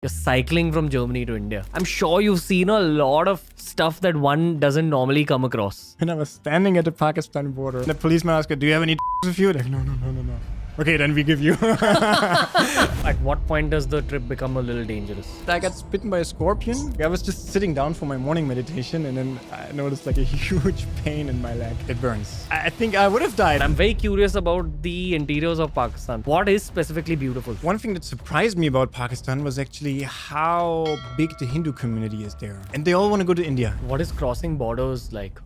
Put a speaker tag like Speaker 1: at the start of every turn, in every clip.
Speaker 1: You're cycling from Germany to India. I'm sure you've seen a lot of stuff that one doesn't normally come across.
Speaker 2: And I was standing at the Pakistan border. The policeman asked, "Do you have any with you?" Like, no. Okay, then we give you.
Speaker 1: At what point does the trip become a little dangerous?
Speaker 2: I got bitten by a scorpion. I was just sitting down for my morning meditation and then I noticed like a huge pain in my leg. It burns. I think I would have died.
Speaker 1: I'm very curious about the interiors of Pakistan. What is specifically beautiful?
Speaker 2: One thing that surprised me about Pakistan was actually how big the Hindu community is there. And they all want to go to India.
Speaker 1: What is crossing borders like?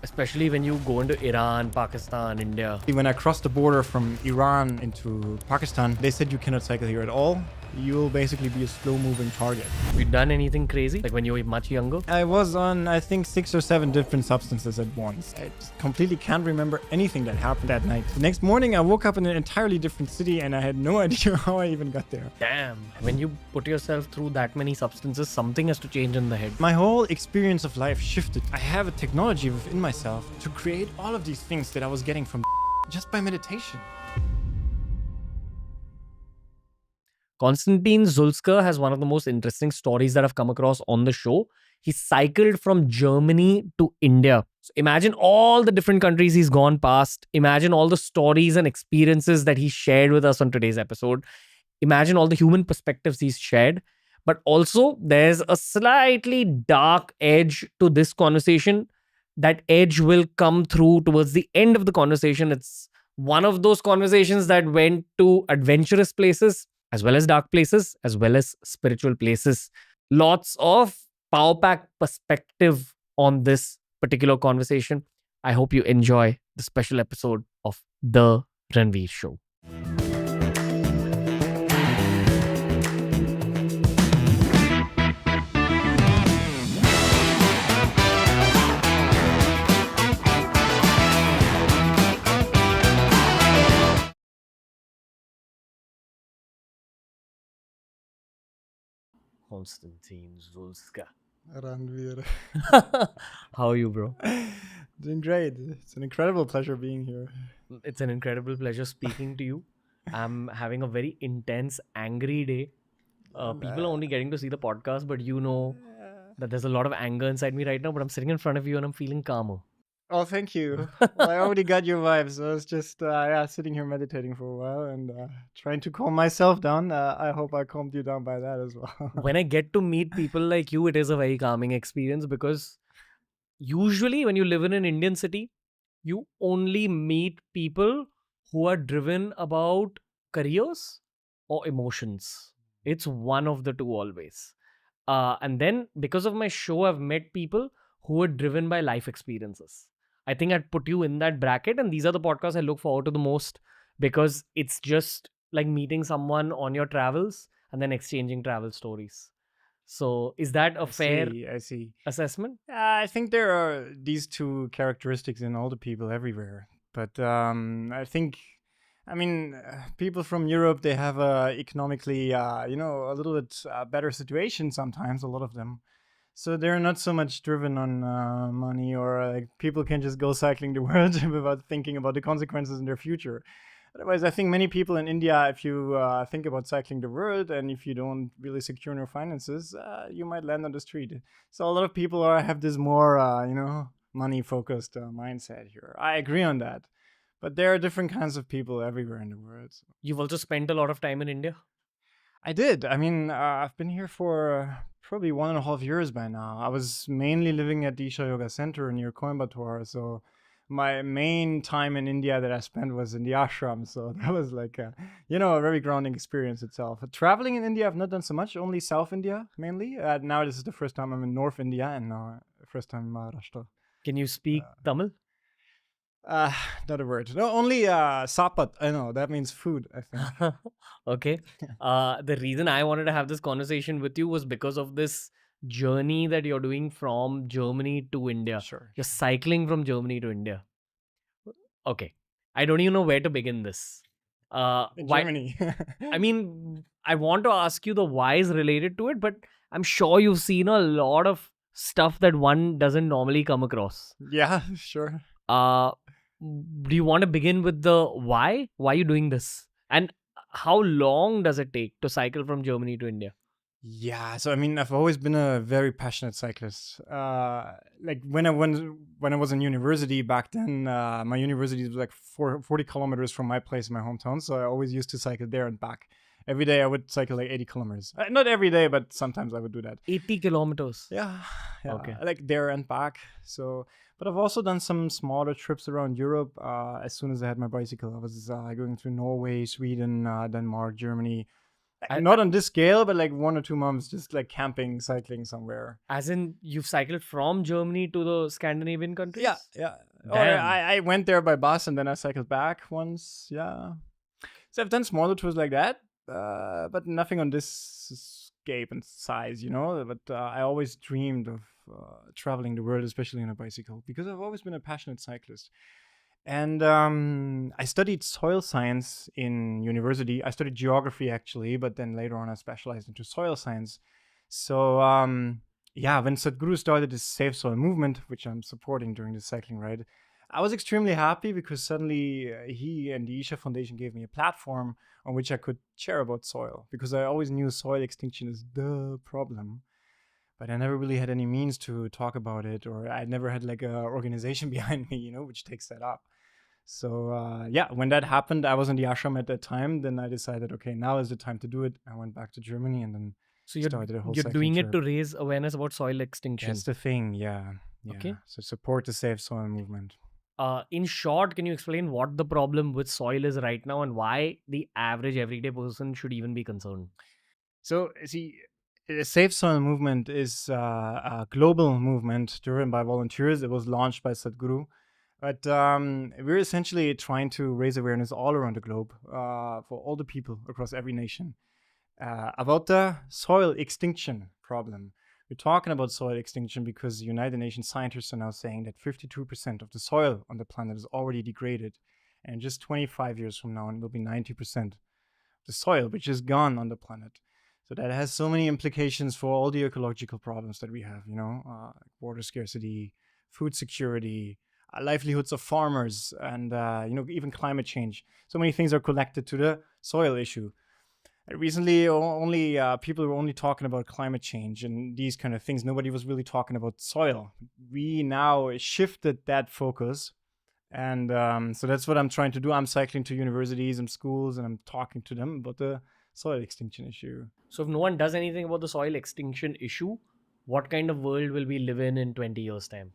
Speaker 1: Especially when you go into Iran, Pakistan, India.
Speaker 2: When I crossed the border from Iran into Pakistan, they said you cannot cycle here at all. You'll basically be a slow-moving target.
Speaker 1: Have you done anything crazy? Like when you were much younger?
Speaker 2: I was on, I think, 6 or 7 different substances at once. I just completely can't remember anything that happened that night. The next morning, I woke up in an entirely different city and I had no idea how I even got there.
Speaker 1: Damn. When you put yourself through that many substances, something has to change in the head.
Speaker 2: My whole experience of life shifted. I have a technology within myself to create all of these things that I was getting from just by meditation.
Speaker 1: Konstantin Zülske has one of the most interesting stories that I've come across on the show. He cycled from Germany to India. So imagine all the different countries he's gone past. Imagine all the stories and experiences that he shared with us on today's episode. Imagine all the human perspectives he's shared. But also, there's a slightly dark edge to this conversation. That edge will come through towards the end of the conversation. It's one of those conversations that went to adventurous places, as well as dark places, as well as spiritual places. Lots of power pack perspective on this particular conversation. I hope you enjoy the special episode of The Ranveer Show. Konstantin Zülske.
Speaker 2: Ranveer.
Speaker 1: How are you, bro?
Speaker 2: Doing great. It's an incredible pleasure being here.
Speaker 1: It's an incredible pleasure speaking to you. I'm having a very intense, angry day. People are only getting to see the podcast, but you know that there's a lot of anger inside me right now, but I'm sitting in front of you and I'm feeling calmer.
Speaker 2: Oh, thank you. Well, I already got your vibes. I was just sitting here meditating for a while and trying to calm myself down. I hope I calmed you down by that as well.
Speaker 1: When I get to meet people like you, it is a very calming experience because usually when you live in an Indian city, you only meet people who are driven about careers or emotions. It's one of the two always. And then because of my show, I've met people who are driven by life experiences. I think I'd put you in that bracket, and these are the podcasts I look forward to the most because it's just like meeting someone on your travels and then exchanging travel stories. So is that a fair
Speaker 2: I see.
Speaker 1: assessment?
Speaker 2: I think there are these two characteristics in all the people everywhere. But I think, people from Europe, they have economically, a little bit better situation sometimes, a lot of them. So they're not so much driven on money or people can just go cycling the world without thinking about the consequences in their future. Otherwise, I think many people in India, if you think about cycling the world and if you don't really secure your finances, you might land on the street. So a lot of people have this more, money-focused mindset here. I agree on that. But there are different kinds of people everywhere in the world. So.
Speaker 1: You've also spent a lot of time in India?
Speaker 2: I did. I've been here for probably 1.5 years by now. I was mainly living at Doechii Yoga Center near Coimbatore. So my main time in India that I spent was in the ashram. So that was like a very grounding experience itself. Traveling in India, I've not done so much, only South India mainly. Now this is the first time I'm in North India and first time in Maharashtra.
Speaker 1: Can you speak Tamil?
Speaker 2: Not a word. No, only sapat. I know that means food, I think.
Speaker 1: Okay. The reason I wanted to have this conversation with you was because of this journey that you're doing from Germany to India.
Speaker 2: Sure.
Speaker 1: You're cycling from Germany to India. Okay. I don't even know where to begin this.
Speaker 2: In Germany.
Speaker 1: I want to ask you the whys related to it, but I'm sure you've seen a lot of stuff that one doesn't normally come across.
Speaker 2: Yeah, sure.
Speaker 1: Do you want to begin with the why? Why are you doing this? And how long does it take to cycle from Germany to India?
Speaker 2: Yeah, so I mean, I've always been a very passionate cyclist. Like when I was in university back then, my university was like 40 kilometers from my place in my hometown, so I always used to cycle there and back. Every day I would cycle like 80 kilometers. Not every day, but sometimes I would do that.
Speaker 1: 80 kilometers.
Speaker 2: Yeah, yeah,
Speaker 1: Okay.
Speaker 2: like there and back. So, but I've also done some smaller trips around Europe. As soon as I had my bicycle, I was going through Norway, Sweden, Denmark, Germany. Not on this scale, but like 1 or 2 months, just like camping, cycling somewhere.
Speaker 1: As in, you've cycled from Germany to the Scandinavian countries?
Speaker 2: Yeah, yeah. Or
Speaker 1: Damn.
Speaker 2: I went there by bus and then I cycled back once. Yeah. So I've done smaller tours like that, but nothing on this scape and size, you know. But I always dreamed of traveling the world, especially on a bicycle, because I've always been a passionate cyclist. And I studied soil science in university. I studied geography actually, but then later on I specialized into soil science. So yeah, when Sadhguru started this Safe Soil movement, which I'm supporting during the cycling ride, I was extremely happy because suddenly he and the Isha Foundation gave me a platform on which I could share about soil, because I always knew soil extinction is the problem. But I never really had any means to talk about it, or I never had like a organization behind me, you know, which takes that up. So yeah, when that happened, I was in the ashram at that time. Then I decided, okay, now is the time to do it. I went back to Germany and then started a whole
Speaker 1: you're
Speaker 2: cycling
Speaker 1: doing
Speaker 2: trip.
Speaker 1: it to raise awareness about soil extinction.
Speaker 2: That's the thing, yeah.
Speaker 1: Okay.
Speaker 2: So support the Safe Soil movement.
Speaker 1: In short, can you explain what the problem with soil is right now and why the average everyday person should even be concerned?
Speaker 2: So see, the Safe Soil movement is a global movement driven by volunteers. It was launched by Sadhguru. But we're essentially trying to raise awareness all around the globe for all the people across every nation about the soil extinction problem. We're talking about soil extinction because the United Nations scientists are now saying that 52% of the soil on the planet is already degraded. And just 25 years from now, it will be 90% of the soil which is gone on the planet. So that has so many implications for all the ecological problems that we have, you know, water scarcity, food security, livelihoods of farmers, and you know, even climate change. So many things are connected to the soil issue. Recently, only people were only talking about climate change and these kind of things. Nobody was really talking about soil. We now shifted that focus, and so that's what I'm trying to do. I'm cycling to universities and schools, and I'm talking to them about the soil extinction issue.
Speaker 1: So if no one does anything about the soil extinction issue, what kind of world will we live in 20 years' time?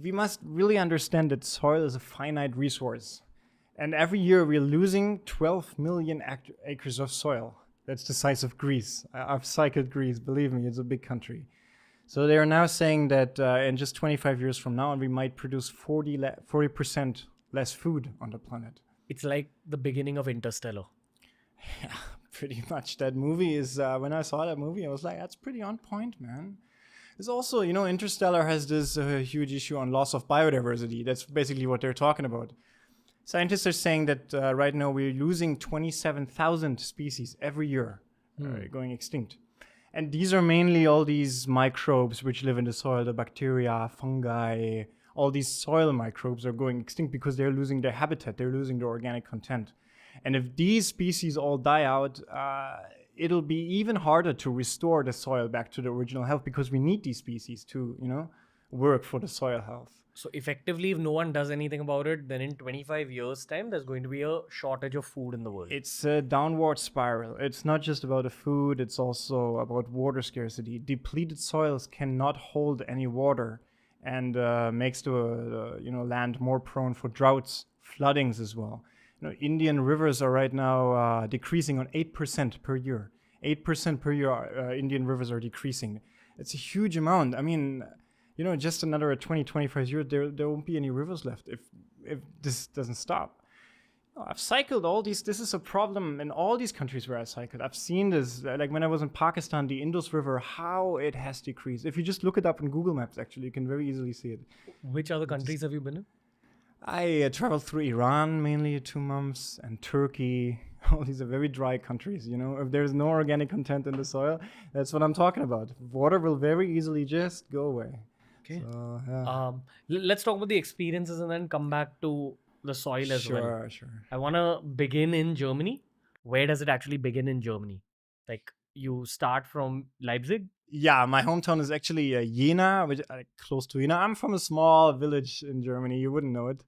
Speaker 2: We must really understand that soil is a finite resource. And every year we're losing 12 million acres of soil. That's the size of Greece. I've cycled Greece, believe me, it's a big country. So they are now saying that in just 25 years from now, we might produce 40% less food on the planet.
Speaker 1: It's like the beginning of Interstellar.
Speaker 2: Yeah, pretty much. That movie is, when I saw that movie, I was like, that's pretty on point, man. There's also, you know, Interstellar has this huge issue on loss of biodiversity. That's basically what they're talking about. Scientists are saying that right now we're losing 27,000 species every year going extinct. And these are mainly all these microbes which live in the soil, the bacteria, fungi, all these soil microbes are going extinct because they're losing their habitat, they're losing their organic content. And if these species all die out, it'll be even harder to restore the soil back to the original health, because we need these species to, you know, work for the soil health.
Speaker 1: So effectively, if no one does anything about it, then in 25 years' time, there's going to be a shortage of food in the world.
Speaker 2: It's a downward spiral. It's not just about the food, it's also about water scarcity. Depleted soils cannot hold any water, and makes the you know, land more prone for droughts, floodings as well. You know, Indian rivers are right now decreasing on 8% per year. 8% per year, Indian rivers are decreasing. It's a huge amount. I mean, you know, just another 20, 25 years, there won't be any rivers left if this doesn't stop. I've cycled all these. This is a problem in all these countries where I cycled. I've seen this, like when I was in Pakistan, the Indus River, how it has decreased. If you just look it up on Google Maps, actually, you can very easily see it.
Speaker 1: Which other countries have you been in?
Speaker 2: I traveled through Iran mainly 2 months, and Turkey. All these are very dry countries, you know. If there's no organic content in the soil, that's what I'm talking about. Water will very easily just go away.
Speaker 1: Okay.
Speaker 2: So, yeah.
Speaker 1: Let's talk about the experiences and then come back to the soil as well.
Speaker 2: Sure.
Speaker 1: I want to begin in Germany. Where does it actually begin in Germany? Like, you start from Leipzig?
Speaker 2: Yeah, my hometown is actually Jena, which close to Jena. I'm from a small village in Germany. You wouldn't know it.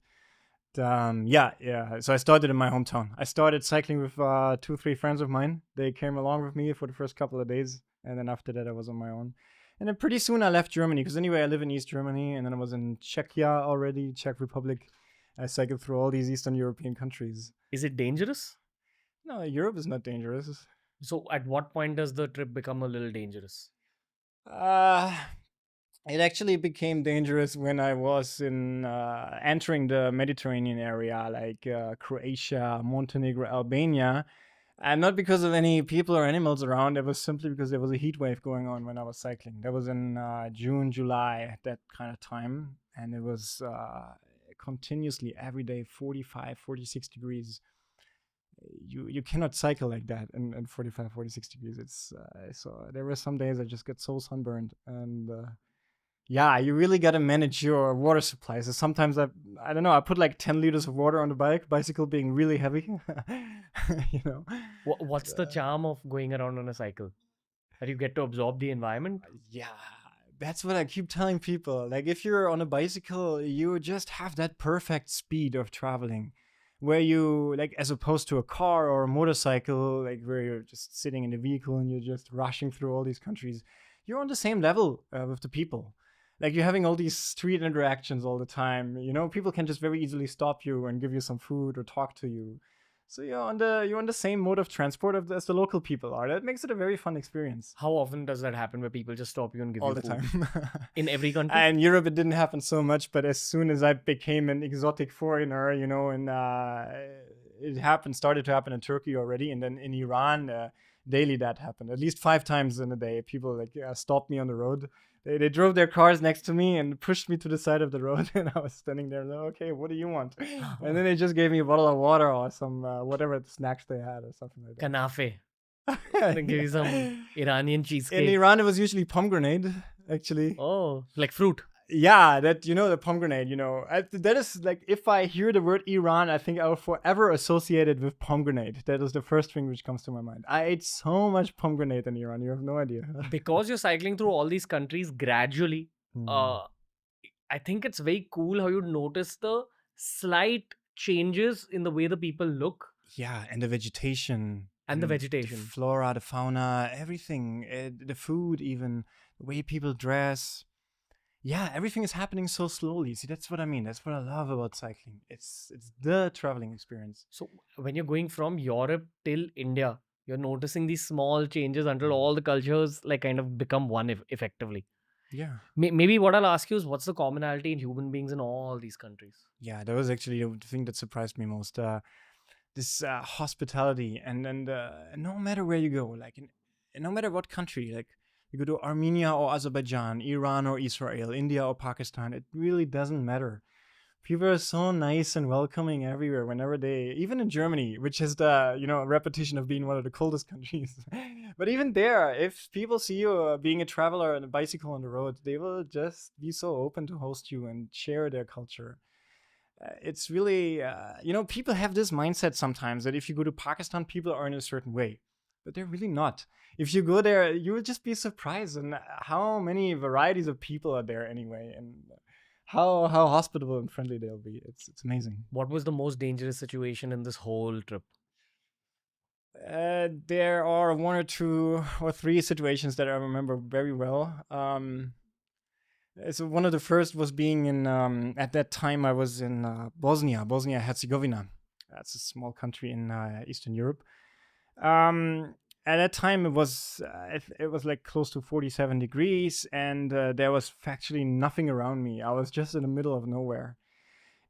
Speaker 2: Yeah. So I started in my hometown. I started cycling with 2, 3 friends of mine. They came along with me for the first couple of days, and then after that I was on my own. And then pretty soon I left Germany, because anyway I live in East Germany, and then I was in Czechia already, Czech Republic. I cycled through all these Eastern European countries.
Speaker 1: Is it dangerous?
Speaker 2: No, Europe is not dangerous.
Speaker 1: So at what point does the trip become a little dangerous?
Speaker 2: It actually became dangerous when I was in entering the Mediterranean area, like Croatia, Montenegro, Albania. And not because of any people or animals around. It was simply because there was a heat wave going on when I was cycling. That was in June, July, that kind of time. And it was continuously every day 45, 46 degrees. You cannot cycle like that in 45, 46 degrees. It's so there were some days I just got so sunburned. And yeah, you really got to manage your water supply. So sometimes I don't know, I put like 10 liters of water on the bicycle being really heavy. You know.
Speaker 1: What's the charm of going around on a cycle? That you get to absorb the environment?
Speaker 2: Yeah, that's what I keep telling people. Like, if you're on a bicycle, you just have that perfect speed of traveling, where you, like, as opposed to a car or a motorcycle, like where you're just sitting in the vehicle and you're just rushing through all these countries, you're on the same level with the people. Like, you're having all these street interactions all the time. You know, people can just very easily stop you and give you some food or talk to you. So you're on the same mode of transport as the local people are. That makes it a very fun experience.
Speaker 1: How often does that happen where people just stop you and give
Speaker 2: All
Speaker 1: you
Speaker 2: the
Speaker 1: food?
Speaker 2: time.
Speaker 1: In every country?
Speaker 2: In Europe, it didn't happen so much, but as soon as I became an exotic foreigner, you know, and it started to happen in Turkey already, and then in Iran, daily that happened. At least 5 times in a day, people like stopped me on the road. They drove their cars next to me and pushed me to the side of the road, and I was standing there like, okay, what do you want? And then they just gave me a bottle of water or some whatever snacks they had or something like that.
Speaker 1: Kanafe. They give you some Iranian cheesecake.
Speaker 2: In Iran, it was usually pomegranate, actually.
Speaker 1: Oh, like fruit.
Speaker 2: Yeah, that, you know, the pomegranate, you know, that is like, if I hear the word Iran, I think I will forever associate it with pomegranate. That is the first thing which comes to my mind. I ate so much pomegranate in Iran, you have no idea.
Speaker 1: Because you're cycling through all these countries gradually, I think it's very cool how you notice the slight changes in the way the people look.
Speaker 2: Yeah, and the vegetation.
Speaker 1: And the vegetation.
Speaker 2: The flora, the fauna, everything. The food even. The way people dress. Yeah, everything is happening so slowly. See, that's what I mean. That's what I love about cycling. It's the traveling experience.
Speaker 1: So when you're going from Europe till India, you're noticing these small changes until all the cultures like kind of become one effectively.
Speaker 2: Yeah.
Speaker 1: Maybe what I'll ask you is, what's the commonality in human beings in all these countries?
Speaker 2: Yeah, that was actually the thing that surprised me most. This hospitality, and no matter where you go, like no matter what country, like you go to Armenia or Azerbaijan, Iran or Israel, India or Pakistan, it really doesn't matter. People are so nice and welcoming everywhere. Whenever even in Germany, which is the, you know, repetition of being one of the coldest countries. But even there, if people see you being a traveler on a bicycle on the road, they will just be so open to host you and share their culture. It's really, you know, people have this mindset sometimes that if you go to Pakistan, people are in a certain way. But they're really not. If you go there, you will just be surprised and how many varieties of people are there anyway, and how hospitable and friendly they'll be. It's amazing.
Speaker 1: What was the most dangerous situation in this whole trip?
Speaker 2: There are 1 or 2 or 3 situations that I remember very well. So one of the first was being in, at that time I was in Bosnia-Herzegovina. That's a small country in Eastern Europe. At that time it was like close to 47 degrees, and there was actually nothing around me. I was just in the middle of nowhere.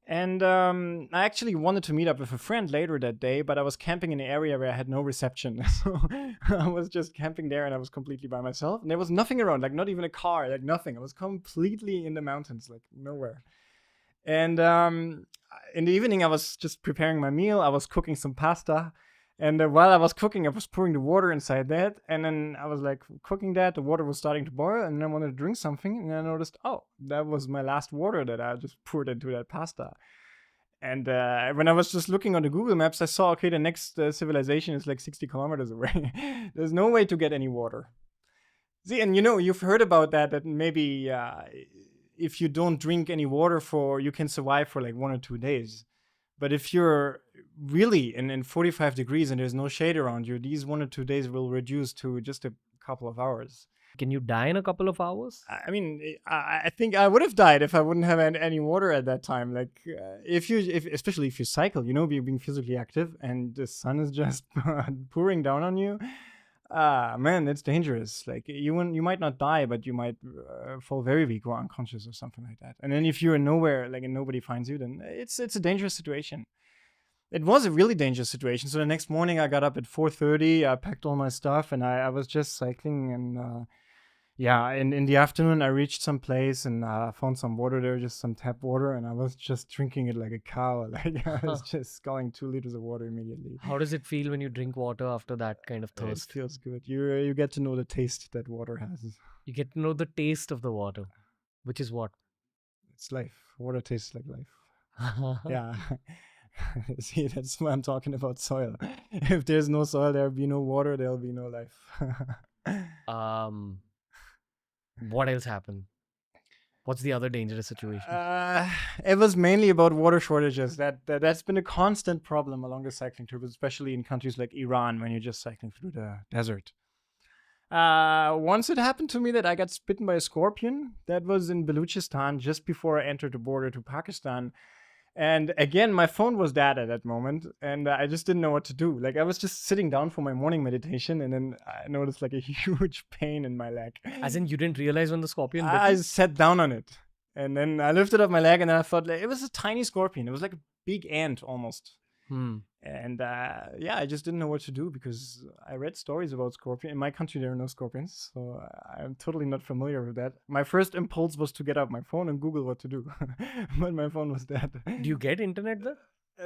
Speaker 2: And I actually wanted to meet up with a friend later that day, but I was camping in an area where I had no reception. So I was just camping there, and I was completely by myself. And there was nothing around, like not even a car, like nothing. I was completely in the mountains, like nowhere. And in the evening, I was just preparing my meal. I was cooking some pasta. And while I was cooking, I was pouring the water inside that. And then I was like cooking that. The water was starting to boil. And then I wanted to drink something. And I noticed, oh, that was my last water that I just poured into that pasta. And when I was just looking on the Google Maps, I saw, okay, the next civilization is like 60 kilometers away. There's no way to get any water. See, and you've heard about that maybe if you don't drink any water you can survive for like 1 or 2 days. But if you're really in 45 degrees and there's no shade around you, these 1 or 2 days will reduce to just a couple of hours.
Speaker 1: Can you die in a couple of hours?
Speaker 2: I mean, I think I would have died if I wouldn't have any water at that time. Like, especially if you cycle, being physically active, and the sun is just pouring down on you. Man, it's dangerous. Like, you might not die, but you might fall very weak or unconscious or something like that. And then if you're nowhere, like, and nobody finds you, then it's a dangerous situation. It was a really dangerous situation. So the next morning, I got up at 4:30. I packed all my stuff, and I was just cycling. And in the afternoon, I reached some place and found some water there, just some tap water, and I was just drinking it like a cow. Like, I was just sculling 2 liters of water immediately.
Speaker 1: How does it feel when you drink water after that kind of thirst?
Speaker 2: It feels good. You get to know the taste that water has.
Speaker 1: You get to know the taste of the water, which is what?
Speaker 2: It's life. Water tastes like life. Yeah. See, that's why I'm talking about soil. If there's no soil, there'll be no water, there'll be no life.
Speaker 1: What else happened? What's the other dangerous situation?
Speaker 2: It was mainly about water shortages. That's been a constant problem along the cycling trip, especially in countries like Iran when you're just cycling through the desert. Once it happened to me that I got bitten by a scorpion. That was in Baluchistan just before I entered the border to Pakistan. And again, my phone was dead at that moment, and I just didn't know what to do. Like, I was just sitting down for my morning meditation, and then I noticed like a huge pain in my leg.
Speaker 1: As in, you didn't realize when the scorpion bit
Speaker 2: I
Speaker 1: you?
Speaker 2: sat down on it, and then I lifted up my leg, and then I thought, like, it was a tiny scorpion. It was like a big ant almost. And I just didn't know what to do because I read stories about scorpions. In my country, there are no scorpions, so I'm totally not familiar with that. My first impulse was to get out my phone and Google what to do, but my phone was dead.
Speaker 1: Do you get internet there?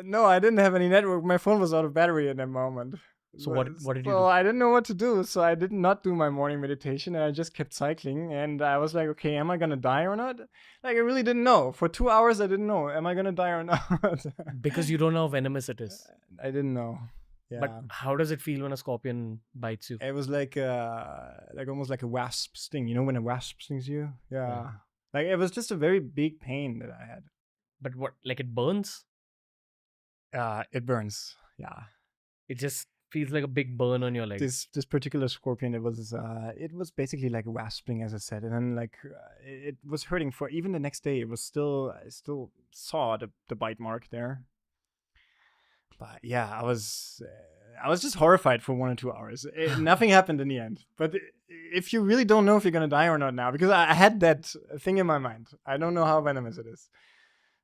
Speaker 2: No, I didn't have any network. My phone was out of battery at that moment.
Speaker 1: So what did you do?
Speaker 2: Well, I didn't know what to do, so I did not do my morning meditation, and I just kept cycling. And I was like, okay, am I gonna die or not? Like, I really didn't know. For 2 hours, I didn't know. Am I gonna die or not?
Speaker 1: Because you don't know how venomous it is.
Speaker 2: I didn't know. Yeah.
Speaker 1: But how does it feel when a scorpion bites you?
Speaker 2: It was like almost like a wasp sting. You know when a wasp stings you? Yeah. Like, it was just a very big pain that I had.
Speaker 1: But what? Like, it burns?
Speaker 2: It burns. Yeah.
Speaker 1: It just feels like a big burn on your leg.
Speaker 2: This particular scorpion, it was basically like a wasp sting, as I said, and then like it was hurting for even the next day. I still saw the bite mark there. But yeah, I was just horrified for 1 or 2 hours. Nothing happened in the end. But if you really don't know if you're gonna die or not now, because I had that thing in my mind, I don't know how venomous it is.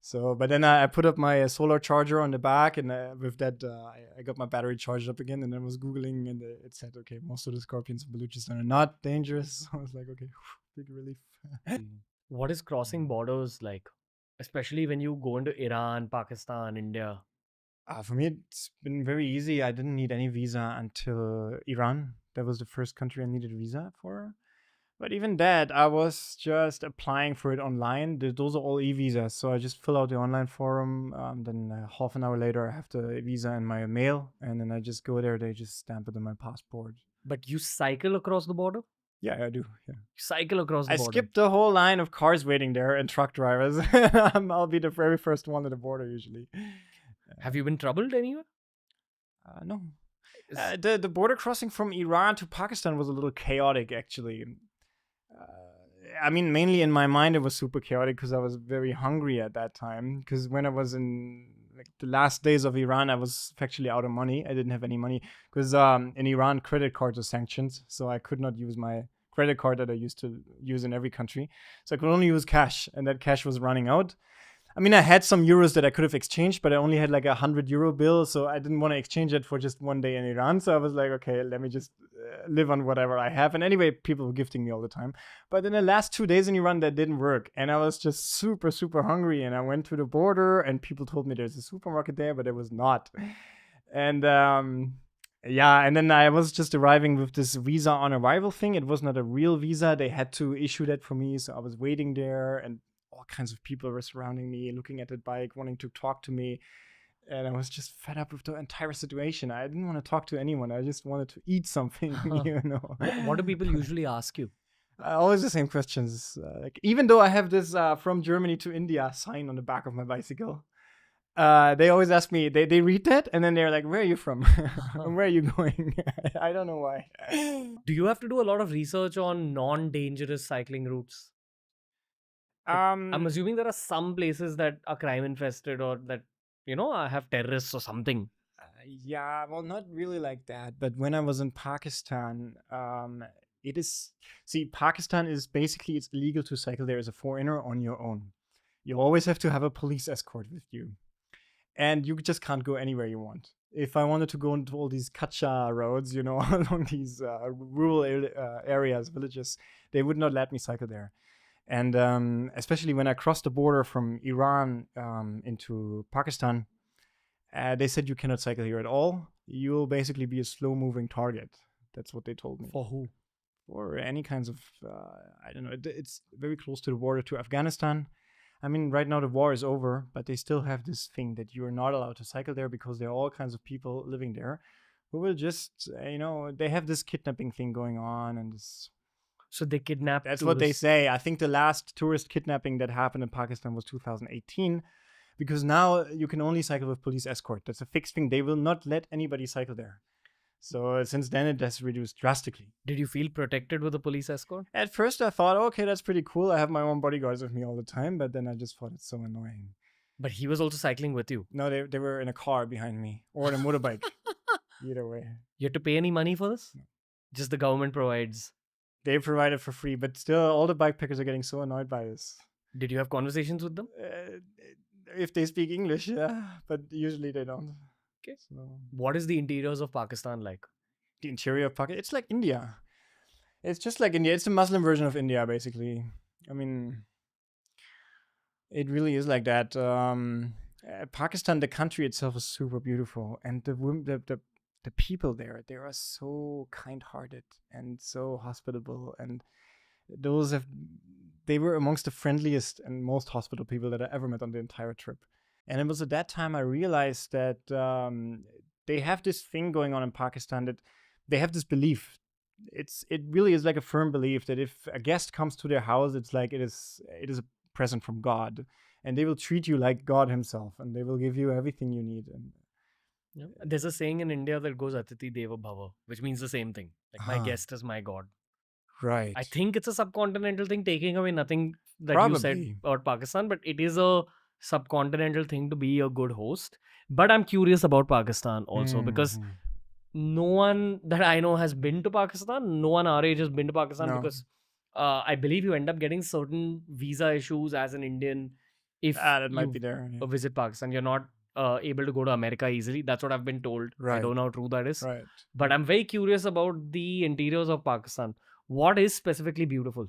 Speaker 2: So, but then I put up my solar charger on the back, and with that, I got my battery charged up again, and then was Googling, and it said, okay, most of the scorpions in Baluchistan are not dangerous. So I was like, okay, big relief.
Speaker 1: What is crossing borders like? Especially when you go into Iran, Pakistan, India.
Speaker 2: For me, it's been very easy. I didn't need any visa until Iran. That was the first country I needed a visa for. But even that, I was just applying for it online. Those are all e-visas. So I just fill out the online form. Then half an hour later, I have the visa in my mail. And then I just go there. They just stamp it on my passport.
Speaker 1: But you cycle across the border?
Speaker 2: Yeah, I do. Yeah.
Speaker 1: You cycle across the border?
Speaker 2: I skipped the whole line of cars waiting there and truck drivers. I'll be the very first one at the border usually.
Speaker 1: Have you been troubled anywhere?
Speaker 2: No. The border crossing from Iran to Pakistan was a little chaotic, actually. I mean, mainly in my mind, it was super chaotic because I was very hungry at that time. Because when I was in like the last days of Iran, I was factually out of money. I didn't have any money because in Iran, credit cards are sanctioned. So I could not use my credit card that I used to use in every country. So I could only use cash, and that cash was running out. I mean, I had some euros that I could have exchanged, but I only had like a 100 euro bill. So I didn't want to exchange it for just one day in Iran. So I was like, okay, let me just live on whatever I have. And anyway, people were gifting me all the time. But in the last 2 days in Iran, that didn't work. And I was just super, super hungry. And I went to the border and people told me there's a supermarket there, but there was not. And and then I was just arriving with this visa on arrival thing. It was not a real visa. They had to issue that for me. So I was waiting there, and all kinds of people were surrounding me, looking at the bike, wanting to talk to me. And I was just fed up with the entire situation. I didn't want to talk to anyone. I just wanted to eat something, you know.
Speaker 1: What do people usually ask you?
Speaker 2: Always the same questions. Like, even though I have this from Germany to India sign on the back of my bicycle, they always ask me, they read that and then they're like, where are you from? And where are you going? I don't know why.
Speaker 1: Do you have to do a lot of research on non-dangerous cycling routes? I'm assuming there are some places that are crime infested or that, have terrorists or something.
Speaker 2: Yeah, well, not really like that. But when I was in Pakistan, it is, see, Pakistan is basically, it's illegal to cycle there as a foreigner on your own. You always have to have a police escort with you. And you just can't go anywhere you want. If I wanted to go into all these kacha roads, along these rural areas, villages, they would not let me cycle there. And especially when I crossed the border from Iran into Pakistan, they said you cannot cycle here at all. You'll basically be a slow-moving target. That's what they told me.
Speaker 1: For who?
Speaker 2: For any kinds of, I don't know. It's very close to the border to Afghanistan. I mean, right now the war is over, but they still have this thing that you are not allowed to cycle there because there are all kinds of people living there who will just, they have this kidnapping thing going on and this.
Speaker 1: So they kidnap.
Speaker 2: That's what they say. I think the last tourist kidnapping that happened in Pakistan was 2018, because now you can only cycle with police escort. That's a fixed thing. They will not let anybody cycle there. So since then, it has reduced drastically.
Speaker 1: Did you feel protected with a police escort?
Speaker 2: At first, I thought, okay, that's pretty cool. I have my own bodyguards with me all the time. But then I just thought it's so annoying.
Speaker 1: But he was also cycling with you?
Speaker 2: No, they were in a car behind me or on a motorbike. Either way.
Speaker 1: You had to pay any money for this? No. Just the government provides?
Speaker 2: They provide it for free. But still, all the bikepackers are getting so annoyed by this.
Speaker 1: Did you have conversations with them?
Speaker 2: If they speak English, yeah. But usually they don't.
Speaker 1: Okay. So, what is the interiors of Pakistan like?
Speaker 2: The interior of Pakistan? It's like India. It's just like India. It's a Muslim version of India, basically. I mean, it really is like that. Pakistan, the country itself, is super beautiful, and the people there, they are so kind-hearted and so hospitable, and they were amongst the friendliest and most hospitable people that I ever met on the entire trip. And it was at that time I realized that they have this thing going on in Pakistan, that they have this belief. It really is like a firm belief that if a guest comes to their house, it's like it is a present from God, and they will treat you like God himself, and they will give you everything you need. And
Speaker 1: yeah. There's a saying in India that goes Atiti Deva Bhava, which means the same thing. Like my guest is my God.
Speaker 2: Right.
Speaker 1: I think it's a subcontinental thing, taking away nothing that
Speaker 2: Probably.
Speaker 1: You said about Pakistan, but it is a subcontinental thing to be a good host. But I'm curious about Pakistan also because no one that I know has been to Pakistan. No one our age has been to Pakistan because I believe you end up getting certain visa issues as an Indian if
Speaker 2: that might be there.
Speaker 1: Yeah. Visit Pakistan. You're not able to go to America easily. That's what I've been told.
Speaker 2: Right.
Speaker 1: I don't know how true that is.
Speaker 2: Right.
Speaker 1: But I'm very curious about the interiors of Pakistan. What is specifically beautiful?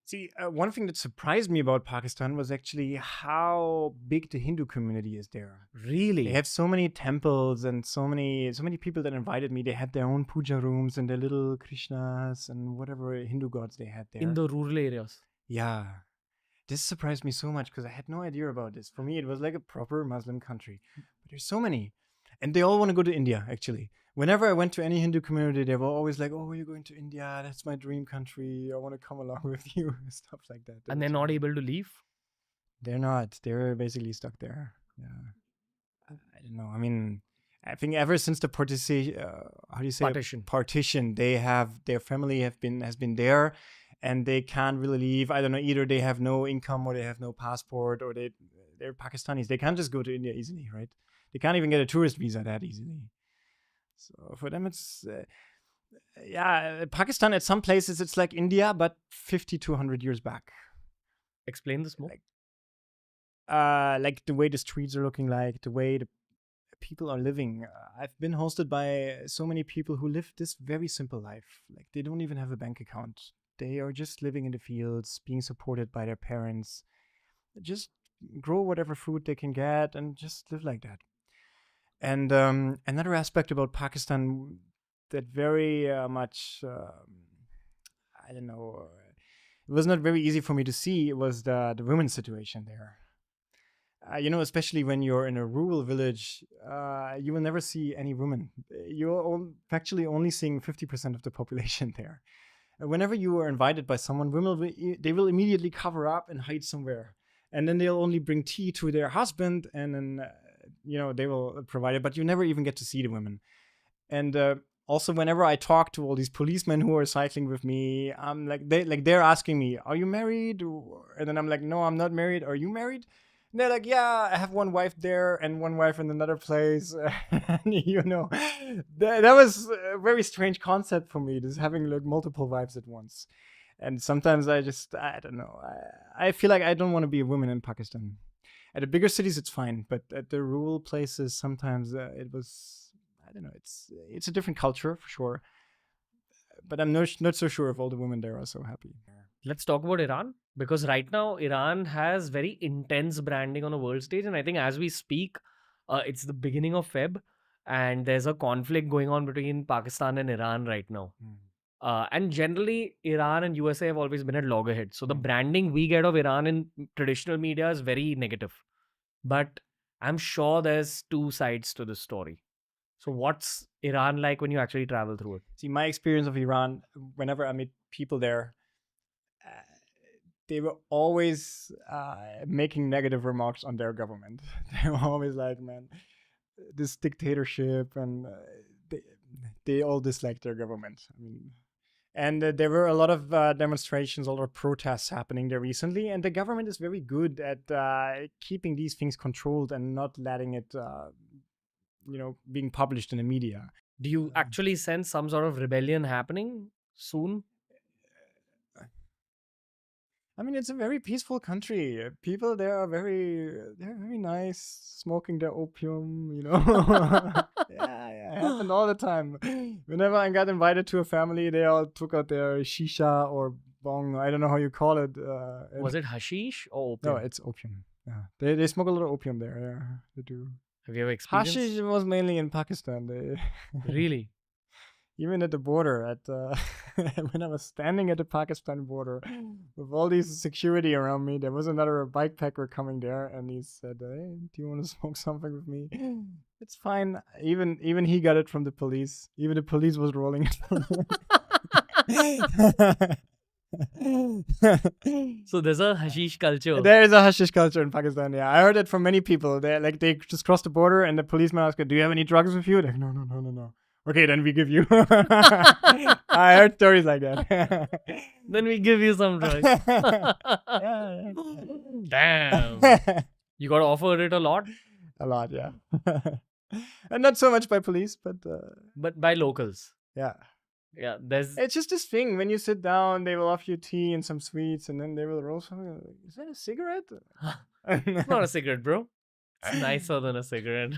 Speaker 2: See, one thing that surprised me about Pakistan was actually how big the Hindu community is there.
Speaker 1: Really?
Speaker 2: They have so many temples and so many people that invited me. They had their own puja rooms and their little Krishnas and whatever Hindu gods they had there.
Speaker 1: In the rural areas?
Speaker 2: Yeah. This surprised me so much because I had no idea about this. For me, it was like a proper Muslim country. But there's so many. And they all want to go to India, actually. Whenever I went to any Hindu community, they were always like, oh, you're going to India. That's my dream country. I want to come along with you. Stuff like that.
Speaker 1: And they're not able to leave?
Speaker 2: They're not. They're basically stuck there. Yeah. I don't know. I mean, I think ever since the partition, their family has been there, and they can't really leave. I don't know. Either they have no income or they have no passport, or they're Pakistanis. They can't just go to India easily, right? They can't even get a tourist visa that easily. So for them, it's, Pakistan at some places, it's like India, but 50 to 100 years back.
Speaker 1: Explain this more.
Speaker 2: Like the way the streets are looking like, the way the people are living. I've been hosted by so many people who live this very simple life. Like they don't even have a bank account. They are just living in the fields, being supported by their parents. Just grow whatever food they can get and just live like that. And another aspect about Pakistan that very much, I don't know, it was not very easy for me to see, it was the women's situation there. Especially when you're in a rural village, you will never see any women. You're actually only seeing 50% of the population there. Whenever you are invited by someone, they will immediately cover up and hide somewhere. And then they'll only bring tea to their husband, and then, they will provide it, but you never even get to see the women. And also, whenever I talk to all these policemen who are cycling with me, I'm they're asking me, "Are you married?" And then I'm like, "No, I'm not married. Are you married?" And they're like, "Yeah, I have one wife there and one wife in another place." That was a very strange concept for me, just having like multiple wives at once. And sometimes I don't know. I feel like I don't want to be a woman in Pakistan. At the bigger cities, it's fine, but at the rural places, sometimes it was, I don't know. It's a different culture for sure, but I'm not so sure if all the women there are so happy.
Speaker 1: Let's talk about Iran, because right now Iran has very intense branding on a world stage, and I think as we speak, it's the beginning of Feb, and there's a conflict going on between Pakistan and Iran right now. And generally, Iran and USA have always been at loggerheads. So the branding we get of Iran in traditional media is very negative. But I'm sure there's two sides to the story. So what's Iran like when you actually travel through it?
Speaker 2: See, my experience of Iran, whenever I meet people there, they were always making negative remarks on their government. They were always like, man, this dictatorship, and they all dislike their government. I mean, and there were a lot of demonstrations, a lot of protests happening there recently, and the government is very good at keeping these things controlled and not letting it, being published in the media.
Speaker 1: Do you actually sense some sort of rebellion happening soon?
Speaker 2: I mean, it's a very peaceful country. People there are they're very nice, smoking their opium, Yeah, it happened all the time. Whenever I got invited to a family, they all took out their shisha or bong. I don't know how you call it.
Speaker 1: Was it hashish or opium?
Speaker 2: No, it's opium. Yeah, they smoke a lot of opium there. Yeah, they do.
Speaker 1: Have you ever experienced?
Speaker 2: Hashish was mainly in Pakistan.
Speaker 1: Really?
Speaker 2: Even at the border, when I was standing at the Pakistan border with all these security around me, there was another bikepacker coming there, and he said, "Hey, do you want to smoke something with me?" It's fine. Even he got it from the police. Even the police was rolling it.
Speaker 1: So there's a hashish culture.
Speaker 2: There is a hashish culture in Pakistan. Yeah, I heard it from many people. They just crossed the border, and the policeman asked, "Do you have any drugs with you?" They're like, no. Okay, then we give you. I heard stories like that.
Speaker 1: Then we give you some drugs.
Speaker 2: Yeah.
Speaker 1: Damn. You got offered it a lot?
Speaker 2: A lot, yeah. And not so much by police, but
Speaker 1: by locals.
Speaker 2: Yeah.
Speaker 1: Yeah,
Speaker 2: it's just this thing. When you sit down, they will offer you tea and some sweets, and then they will roll something. Like, is that a cigarette?
Speaker 1: It's not a cigarette, bro. It's nicer than a cigarette.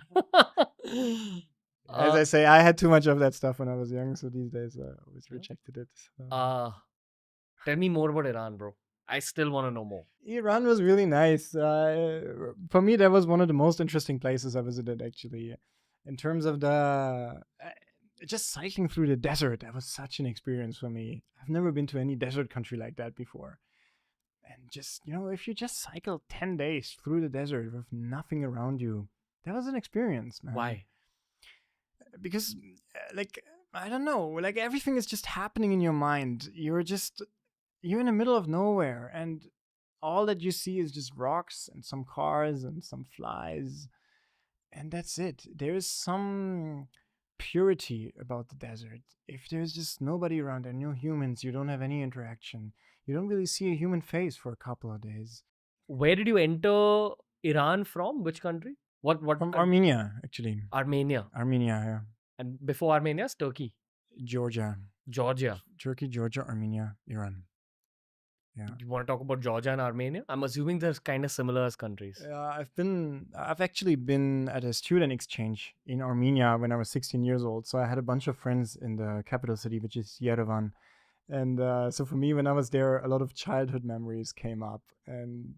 Speaker 2: As I say, I had too much of that stuff when I was young, so these days I always rejected it. So.
Speaker 1: Tell me more about Iran, bro. I still want to know more.
Speaker 2: Iran was really nice. For me, that was one of the most interesting places I visited, actually. In terms of just cycling through the desert, that was such an experience for me. I've never been to any desert country like that before. And just, if you just cycle 10 days through the desert with nothing around you, that was an experience, man.
Speaker 1: Why?
Speaker 2: Because, I don't know, everything is just happening in your mind. You're in the middle of nowhere, and all that you see is just rocks and some cars and some flies, and that's it. There is some purity about the desert. If there's just nobody around and no humans, you don't have any interaction. You don't really see a human face for a couple of days.
Speaker 1: Where did you enter Iran from? Which country? What?
Speaker 2: From Armenia, actually.
Speaker 1: Armenia,
Speaker 2: yeah.
Speaker 1: And before Armenia, it's Turkey.
Speaker 2: Georgia. Turkey, Georgia, Armenia, Iran. Yeah.
Speaker 1: You want to talk about Georgia and Armenia? I'm assuming they're kind of similar as countries.
Speaker 2: I've actually been at a student exchange in Armenia when I was 16 years old. So I had a bunch of friends in the capital city, which is Yerevan. And so for me, when I was there, a lot of childhood memories came up. And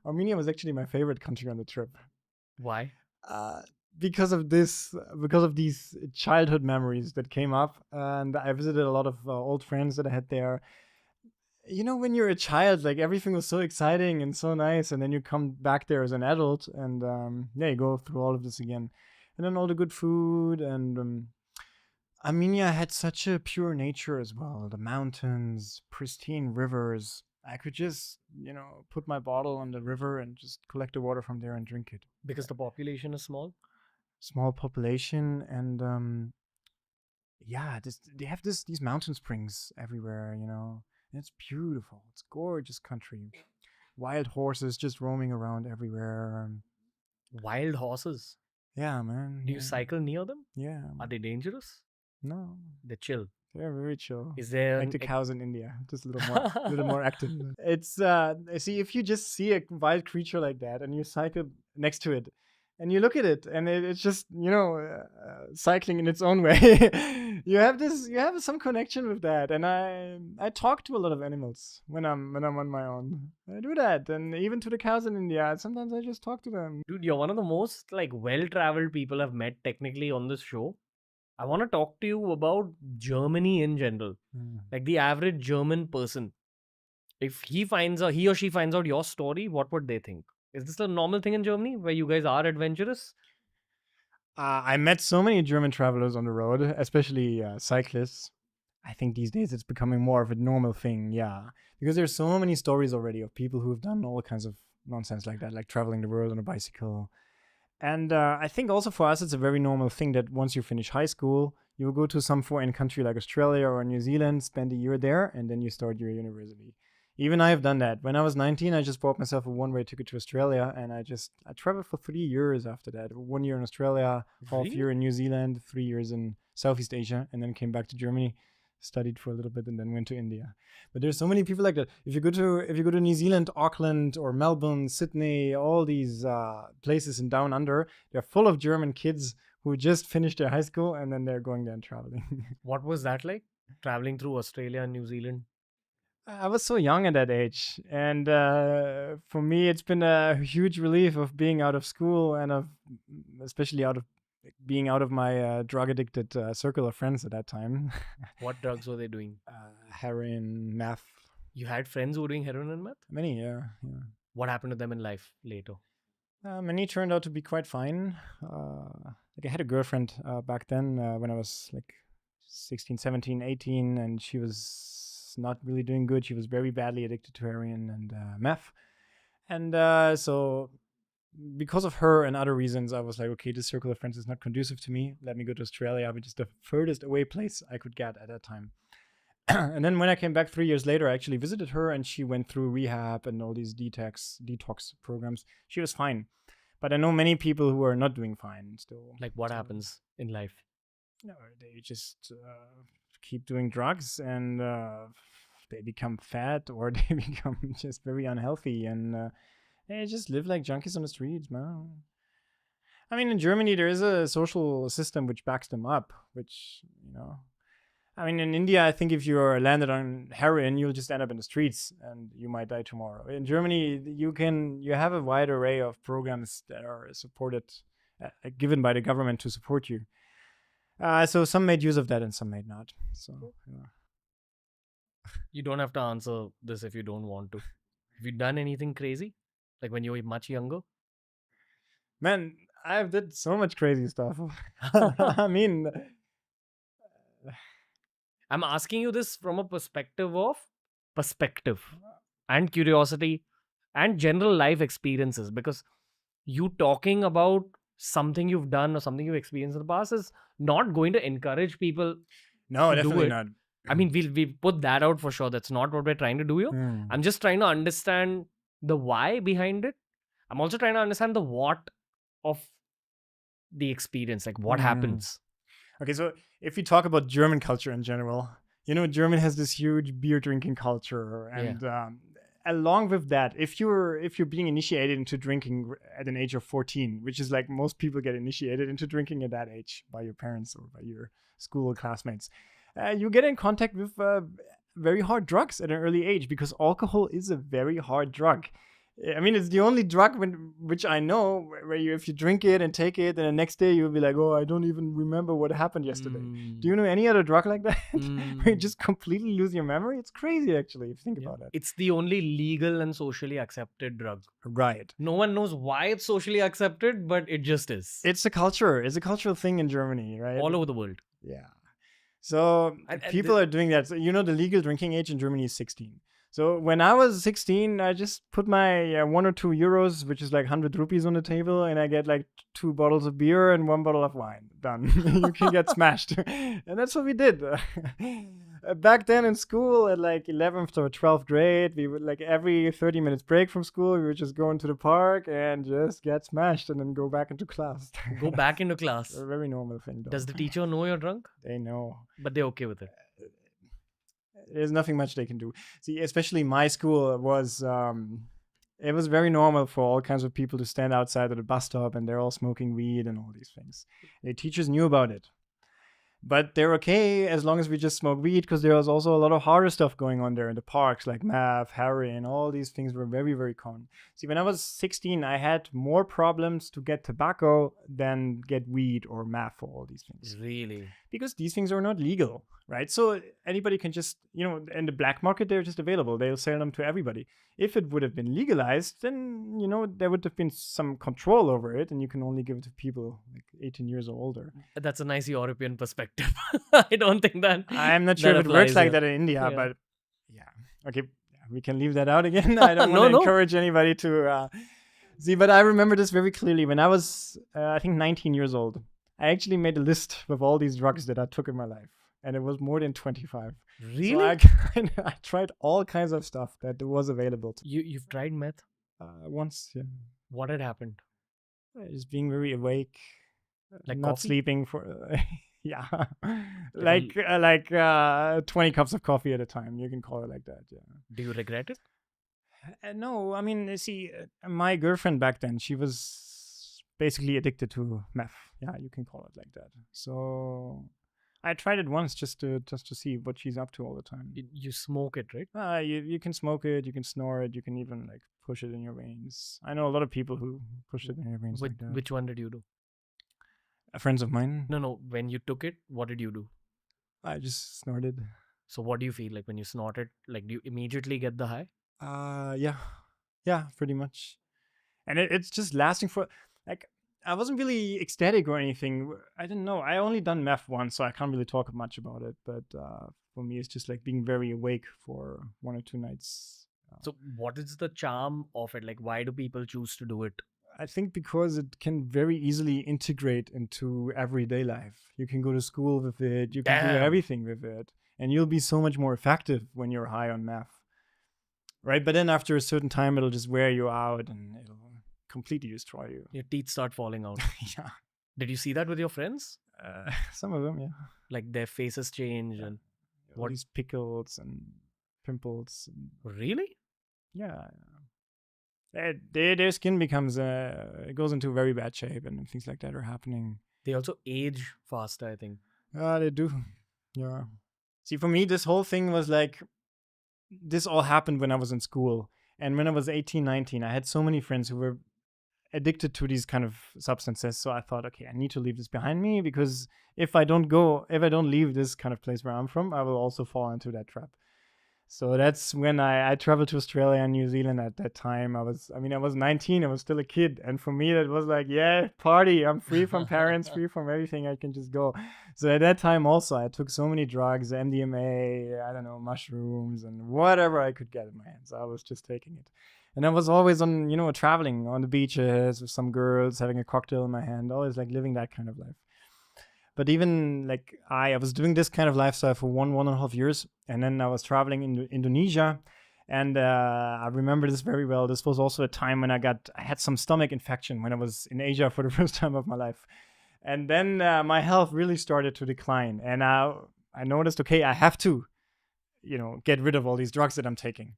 Speaker 2: Armenia was actually my favorite country on the trip.
Speaker 1: Why?
Speaker 2: Because of these childhood memories that came up. And I visited a lot of old friends that I had there. you know, when you're a child, like everything was so exciting and so nice, and then you come back there as an adult, and yeah, you go through all of this again, and then all the good food, and Armenia had such a pure nature as well. The mountains, pristine rivers. I could just, you know, put my bottle on the river and just collect the water from there and drink it.
Speaker 1: Because the population is small.
Speaker 2: Small population, and yeah, they have these mountain springs everywhere, you know. And it's beautiful. It's gorgeous country. Wild horses just roaming around everywhere.
Speaker 1: Wild horses.
Speaker 2: Yeah, man.
Speaker 1: Do you cycle near them?
Speaker 2: Yeah.
Speaker 1: Are they dangerous?
Speaker 2: No,
Speaker 1: They're chill.
Speaker 2: they're very chill.
Speaker 1: Is there
Speaker 2: Like the cows in India, just a little more active. It's see, if you just see a wild creature like that and you cycle next to it, and you look at it, and it's just, you know, cycling in its own way. You have some connection with that, and I talk to a lot of animals when I'm on my own. I do that, and even to the cows in India. Sometimes I just talk to them.
Speaker 1: Dude, you're one of the most like well-traveled people I've met technically on this show. I want to talk to you about Germany in general. Like the average German person. If he or she finds out your story, what would they think? Is this a normal thing in Germany where you guys are adventurous?
Speaker 2: I met so many German travelers on the road, especially cyclists. I think these days it's becoming more of a normal thing, yeah. Because there's so many stories already of people who have done all kinds of nonsense like that, like traveling the world on a bicycle. And I think also for us, it's a very normal thing that once you finish high school, you will go to some foreign country like Australia or New Zealand, spend a year there, and then you start your university. Even I have done that. When I was 19, I just bought myself a one-way ticket to Australia, and I traveled for 3 years after that. 1 year in Australia, half
Speaker 1: Really?
Speaker 2: year in New Zealand, 3 years in Southeast Asia, and then came back to Germany, studied for a little bit, and then went to India. But there's so many people like that. If you go to New Zealand, Auckland or Melbourne, Sydney, all these places in Down Under, they're full of German kids who just finished their high school and then they're going there and traveling.
Speaker 1: What was that like? Traveling through Australia and New Zealand?
Speaker 2: I was so young at that age, and for me, it's been a huge relief of being out of school and especially being out of my drug addicted circle of friends at that time.
Speaker 1: What drugs were they doing?
Speaker 2: Heroin, meth.
Speaker 1: You had friends who were doing heroin and meth?
Speaker 2: Many, yeah.
Speaker 1: What happened to them in life later?
Speaker 2: Many turned out to be quite fine. Like I had a girlfriend back then when I was like 16, 17, 18, and she was not really doing good. She was very badly addicted to heroin and meth. And so because of her and other reasons, I was like, okay, this circle of friends is not conducive to me. Let me go to Australia, which is the furthest away place I could get at that time. And then when I came back 3 years later, I actually visited her, and she went through rehab and all these detox programs. She was fine. But I know many people who are not doing fine still.
Speaker 1: Like what happens in life?
Speaker 2: No, they just keep doing drugs, and they become fat, or they become just very unhealthy, and they just live like junkies on the streets, man. I mean, in Germany, there is a social system which backs them up, which, you know. I mean, in India, I think if you're landed on heroin, you'll just end up in the streets and you might die tomorrow. In Germany, you have a wide array of programs that are supported, given by the government to support you. So some made use of that and some made not. So, yeah.
Speaker 1: You don't have to answer this if you don't want to. Have you done anything crazy? Like when you were much younger?
Speaker 2: Man, I've did so much crazy stuff. I mean,
Speaker 1: I'm asking you this from a perspective and curiosity and general life experiences, because you talking about something you've done or something you've experienced in the past is not going to encourage people.
Speaker 2: no,
Speaker 1: to do
Speaker 2: definitely
Speaker 1: it.
Speaker 2: not.
Speaker 1: I mean, we'll put that out for sure. That's not what we're trying to do here.
Speaker 2: Mm.
Speaker 1: I'm just trying to understand the why behind it. I'm also trying to understand the what of the experience, like what happens.
Speaker 2: Okay, so if we talk about German culture in general, you know, German has this huge beer drinking culture, and along with that, if you're being initiated into drinking at an age of 14, which is like most people get initiated into drinking at that age by your parents or by your school classmates, you get in contact with very hard drugs at an early age, because alcohol is a very hard drug. I mean, it's the only drug which I know where if you drink it and take it, and the next day you'll be like, oh, I don't even remember what happened yesterday. Do you know any other drug like that? Where you just completely lose your memory? It's crazy, actually, if you think about it.
Speaker 1: It's the only legal and socially accepted drug.
Speaker 2: Right.
Speaker 1: No one knows why it's socially accepted, but it just is.
Speaker 2: It's a culture. It's a cultural thing in Germany, right?
Speaker 1: All over the world.
Speaker 2: Yeah. So people are doing that. So, you know, the legal drinking age in Germany is 16. So when I was 16, I just put my 1 or 2 euros, which is like 100 rupees on the table, and I get like 2 bottles of beer and 1 bottle of wine. Done. You can get smashed. And that's what we did. Back then in school at like 11th or 12th grade, we would like every 30 minutes break from school, we would just go into the park and just get smashed and then go back into class.
Speaker 1: Go back into class.
Speaker 2: A very normal thing, though.
Speaker 1: Does the teacher know you're drunk?
Speaker 2: They know.
Speaker 1: But they're okay with it.
Speaker 2: There's nothing much they can do. See, especially my school was, it was very normal for all kinds of people to stand outside of the bus stop and they're all smoking weed and all these things. The teachers knew about it. But they're okay as long as we just smoke weed, because there was also a lot of harder stuff going on there in the parks, like meth, heroin, all these things were very, very common. See, when I was 16, I had more problems to get tobacco than get weed or meth or all these things.
Speaker 1: Really?
Speaker 2: Because these things are not legal, right? So anybody can just, you know, in the black market, they're just available. They'll sell them to everybody. If it would have been legalized, then, you know, there would have been some control over it, and you can only give it to people like 18 years or older.
Speaker 1: That's a nice European perspective. I don't think that.
Speaker 2: I'm not sure if it works like that in India, but yeah. Okay, we can leave that out again. I don't want to encourage anybody to see, but I remember this very clearly. When I was, I think, 19 years old, I actually made a list with all these drugs that I took in my life. And it was more than 25.
Speaker 1: Really?
Speaker 2: So I tried all kinds of stuff that was available to me.
Speaker 1: You've tried meth?
Speaker 2: Once, yeah.
Speaker 1: What had happened?
Speaker 2: Just being very awake.
Speaker 1: Like
Speaker 2: not
Speaker 1: coffee?
Speaker 2: Sleeping for... yeah. like 20 cups of coffee at a time. You can call it like that, yeah.
Speaker 1: Do you regret it?
Speaker 2: No, I mean, see, my girlfriend back then, she was basically addicted to meth. Yeah, you can call it like that. So... I tried it once just to see what she's up to all the time.
Speaker 1: You smoke it, right?
Speaker 2: You can smoke it, you can snore it, you can even like push it in your veins. I know a lot of people who push it in their veins.
Speaker 1: Which one did you do?
Speaker 2: Friends of mine.
Speaker 1: No. When you took it, what did you do?
Speaker 2: I just snorted.
Speaker 1: So what do you feel like when you snort it? Like, do you immediately get the high?
Speaker 2: Yeah, pretty much. And it's just lasting for like. I wasn't really ecstatic or anything. I didn't know. I only done meth once, so I can't really talk much about it. But for me, it's just like being very awake for 1 or 2 nights.
Speaker 1: So what is the charm of it? Like, why do people choose to do it?
Speaker 2: I think because it can very easily integrate into everyday life. You can go to school with it. You can do everything with it. And you'll be so much more effective when you're high on meth. Right? But then after a certain time, it'll just wear you out and it'll completely destroy you.
Speaker 1: Your teeth start falling out.
Speaker 2: Yeah.
Speaker 1: Did you see that with your friends?
Speaker 2: Some of them, yeah.
Speaker 1: Like their faces change and
Speaker 2: what these pickles and pimples. And
Speaker 1: really?
Speaker 2: Yeah. Their skin becomes it goes into very bad shape, and things like that are happening.
Speaker 1: They also age faster, I think.
Speaker 2: They do. Yeah. See, for me, this whole thing was like, this all happened when I was in school. And when I was 18, 19, I had so many friends who were addicted to these kind of substances. So I thought, okay, I need to leave this behind me, because if I don't leave this kind of place where I'm from, I will also fall into that trap. So that's when I traveled to Australia and New Zealand at that time. I was 19, I was still a kid. And for me, that was like, yeah, party. I'm free from parents, free from everything. I can just go. So at that time also, I took so many drugs, MDMA, I don't know, mushrooms, and whatever I could get in my hands. I was just taking it. And I was always on, traveling on the beaches with some girls, having a cocktail in my hand, always like living that kind of life. But even like I was doing this kind of lifestyle for 1.5 years. And then I was traveling in Indonesia. And I remember this very well. This was also a time when I had some stomach infection when I was in Asia for the first time of my life. And then my health really started to decline. And I noticed, okay, I have to, get rid of all these drugs that I'm taking.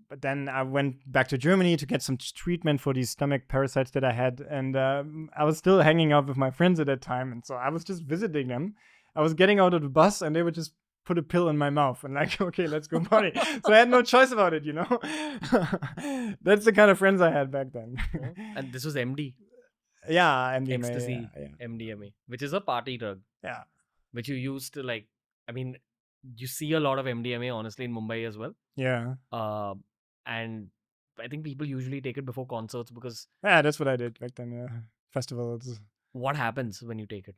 Speaker 2: But then I went back to Germany to get some treatment for these stomach parasites that I had. And I was still hanging out with my friends at that time. And so I was just visiting them. I was getting out of the bus and they were just put a pill in my mouth and like, okay, let's go party. So I had no choice about it, That's the kind of friends I had back then.
Speaker 1: And this was MD,
Speaker 2: Yeah, MDMA.
Speaker 1: ecstasy,
Speaker 2: Yeah.
Speaker 1: MDMA, which is a party drug.
Speaker 2: Yeah.
Speaker 1: Which you used to like. I mean, you see a lot of MDMA honestly in Mumbai as well.
Speaker 2: Yeah.
Speaker 1: And I think people usually take it before concerts because.
Speaker 2: Yeah, that's what I did back then. Yeah. Festivals.
Speaker 1: What happens when you take it?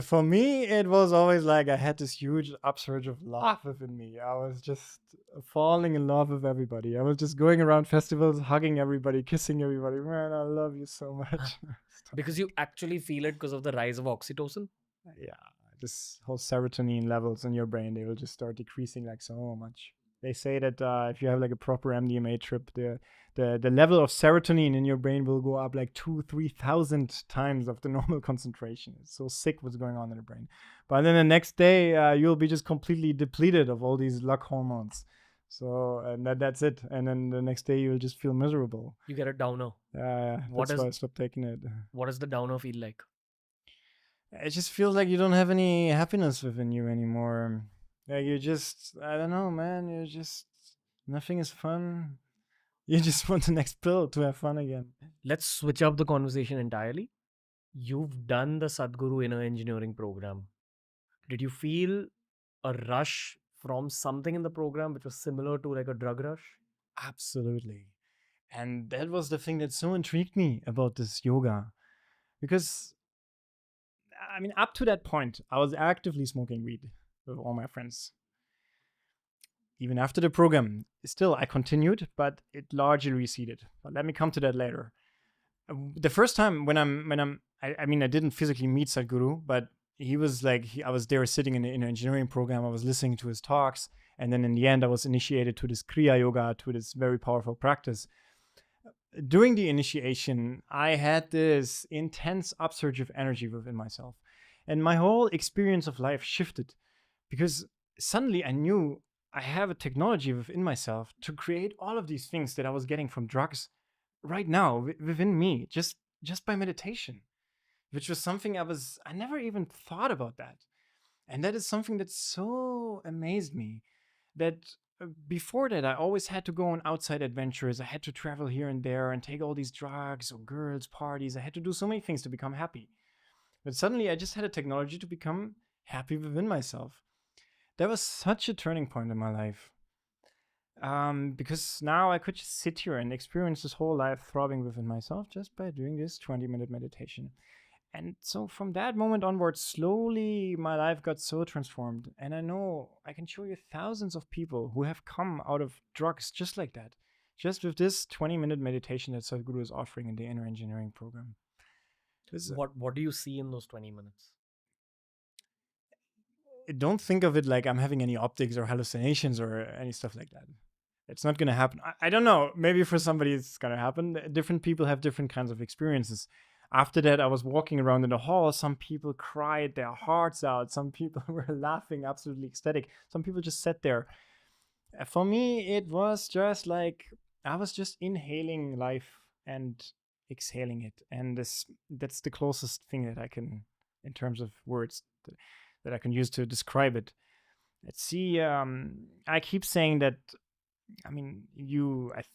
Speaker 2: For me, it was always like I had this huge upsurge of love within me. I was just falling in love with everybody. I was just going around festivals, hugging everybody, kissing everybody. Man, I love you so much.
Speaker 1: Because you actually feel it because of the rise of oxytocin?
Speaker 2: Yeah, this whole serotonin levels in your brain, they will just start decreasing like so much. They say that if you have like a proper MDMA trip, the level of serotonin in your brain will go up like 2,000-3,000 times of the normal concentration. It's so sick what's going on in the brain. But then the next day, you'll be just completely depleted of all these luck hormones. So and that's it. And then the next day you'll just feel miserable.
Speaker 1: You get a downer.
Speaker 2: That's why I stopped taking it.
Speaker 1: What does the downer feel like?
Speaker 2: It just feels like you don't have any happiness within you anymore. Like you just, I don't know, man. You're just, nothing is fun. You just want the next pill to have fun again.
Speaker 1: Let's switch up the conversation entirely. You've done the Sadhguru Inner Engineering program. Did you feel a rush from something in the program which was similar to like a drug rush?
Speaker 2: Absolutely. And that was the thing that so intrigued me about this yoga. Because, I mean, up to that point, I was actively smoking weed with all my friends. Even after the program, still I continued, but it largely receded. But let me come to that later. The first time when I mean, I didn't physically meet Sadhguru, but he was like, I was there sitting in an engineering program. I was listening to his talks. And then in the end, I was initiated to this Kriya Yoga, to this very powerful practice. During the initiation, I had this intense upsurge of energy within myself. And my whole experience of life shifted because suddenly I knew I have a technology within myself to create all of these things that I was getting from drugs right now within me, just by meditation, which was something I never even thought about that. And that is something that so amazed me that before that, I always had to go on outside adventures. I had to travel here and there and take all these drugs or girls' parties. I had to do so many things to become happy. But suddenly I just had a technology to become happy within myself. That was such a turning point in my life. Because now I could just sit here and experience this whole life throbbing within myself just by doing this 20-minute meditation. And so from that moment onwards, slowly my life got so transformed. And I know I can show you thousands of people who have come out of drugs just like that. Just with this 20-minute meditation that Sadhguru is offering in the Inner Engineering program.
Speaker 1: What do you see in those 20 minutes?
Speaker 2: Don't think of it like I'm having any optics or hallucinations or any stuff like that. It's not going to happen. I don't know. Maybe for somebody it's going to happen. Different people have different kinds of experiences. After that, I was walking around in the hall. Some people cried their hearts out. Some people were laughing, absolutely ecstatic. Some people just sat there. For me, it was just like I was just inhaling life and exhaling it. And that's the closest thing that I can, in terms of words, that I can use to describe it. Let's see. I keep saying that. I mean,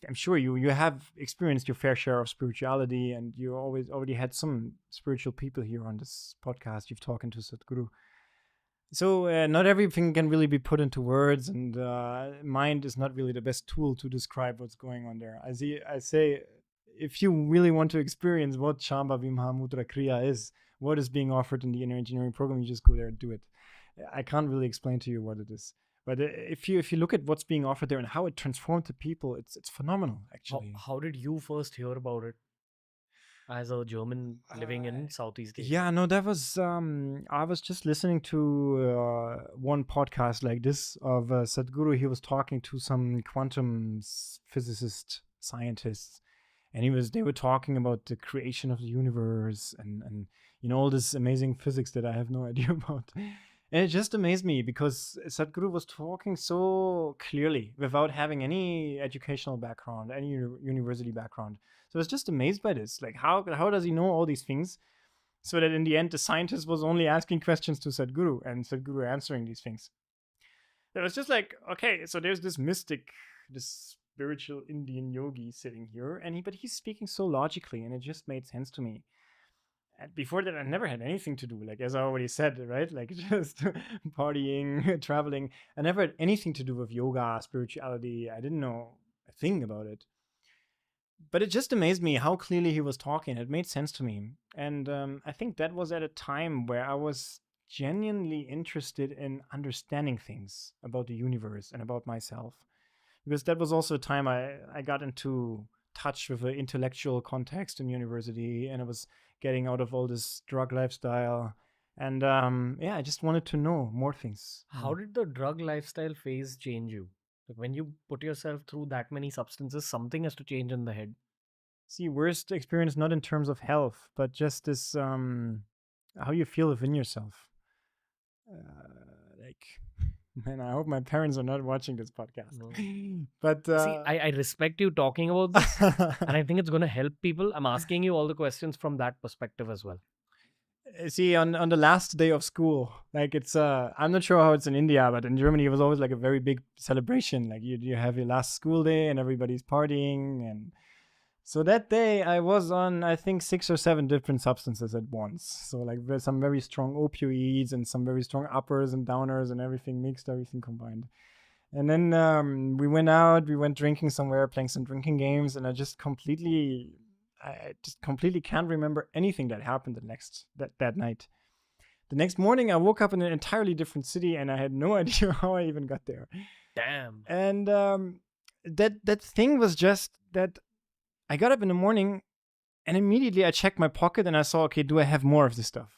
Speaker 2: I'm sure you have experienced your fair share of spirituality, and you already had some spiritual people here on this podcast. You've talked to Sadhguru. So not everything can really be put into words, and mind is not really the best tool to describe what's going on there. I say, if you really want to experience what Shambhavi Mahamudra Kriya is, what is being offered in the Inner Engineering program, you just go there and do it. I can't really explain to you what it is. But if you look at what's being offered there and how it transformed the people, it's phenomenal, actually.
Speaker 1: How did you first hear about it as a German living in Southeast Asia?
Speaker 2: Yeah, no, that was, I was just listening to one podcast like this of Sadhguru. He was talking to some quantum physicist scientists, and they were talking about the creation of the universe and all this amazing physics that I have no idea about. And it just amazed me because Sadhguru was talking so clearly without having any educational background, any university background. So I was just amazed by this. Like, how does he know all these things so that in the end the scientist was only asking questions to Sadhguru and Sadhguru answering these things. It was just like, okay, so there's this mystic, this spiritual Indian yogi sitting here, but he's speaking so logically, and it just made sense to me. And before that, I never had anything to do, like as I already said, right? Like just partying, traveling. I never had anything to do with yoga, spirituality. I didn't know a thing about it. But it just amazed me how clearly he was talking. It made sense to me. And I think that was at a time where I was genuinely interested in understanding things about the universe and about myself. Because that was also a time I got into touch with the intellectual context in university, and I was getting out of all this drug lifestyle. And I just wanted to know more things.
Speaker 1: How did the drug lifestyle phase change you? Like when you put yourself through that many substances, something has to change in the head.
Speaker 2: See, worst experience not in terms of health, but just this how you feel within yourself. Like, man, I hope my parents are not watching this podcast.
Speaker 1: No.
Speaker 2: But
Speaker 1: See, I respect you talking about this, and I think it's going to help people. I'm asking you all the questions from that perspective as well.
Speaker 2: See, on the last day of school, like it's I'm not sure how it's in India, but in Germany it was always like a very big celebration. Like you have your last school day and everybody's partying, and so that day I was on, I think, 6 or 7 different substances at once. So like some very strong opioids and some very strong uppers and downers and everything mixed, everything combined. And then we went out, we went drinking somewhere, playing some drinking games, and I just completely can't remember anything that happened that night. The next morning, I woke up in an entirely different city, and I had no idea how I even got there.
Speaker 1: Damn.
Speaker 2: And that thing was just that I got up in the morning, and immediately I checked my pocket, and I saw, okay, do I have more of this stuff?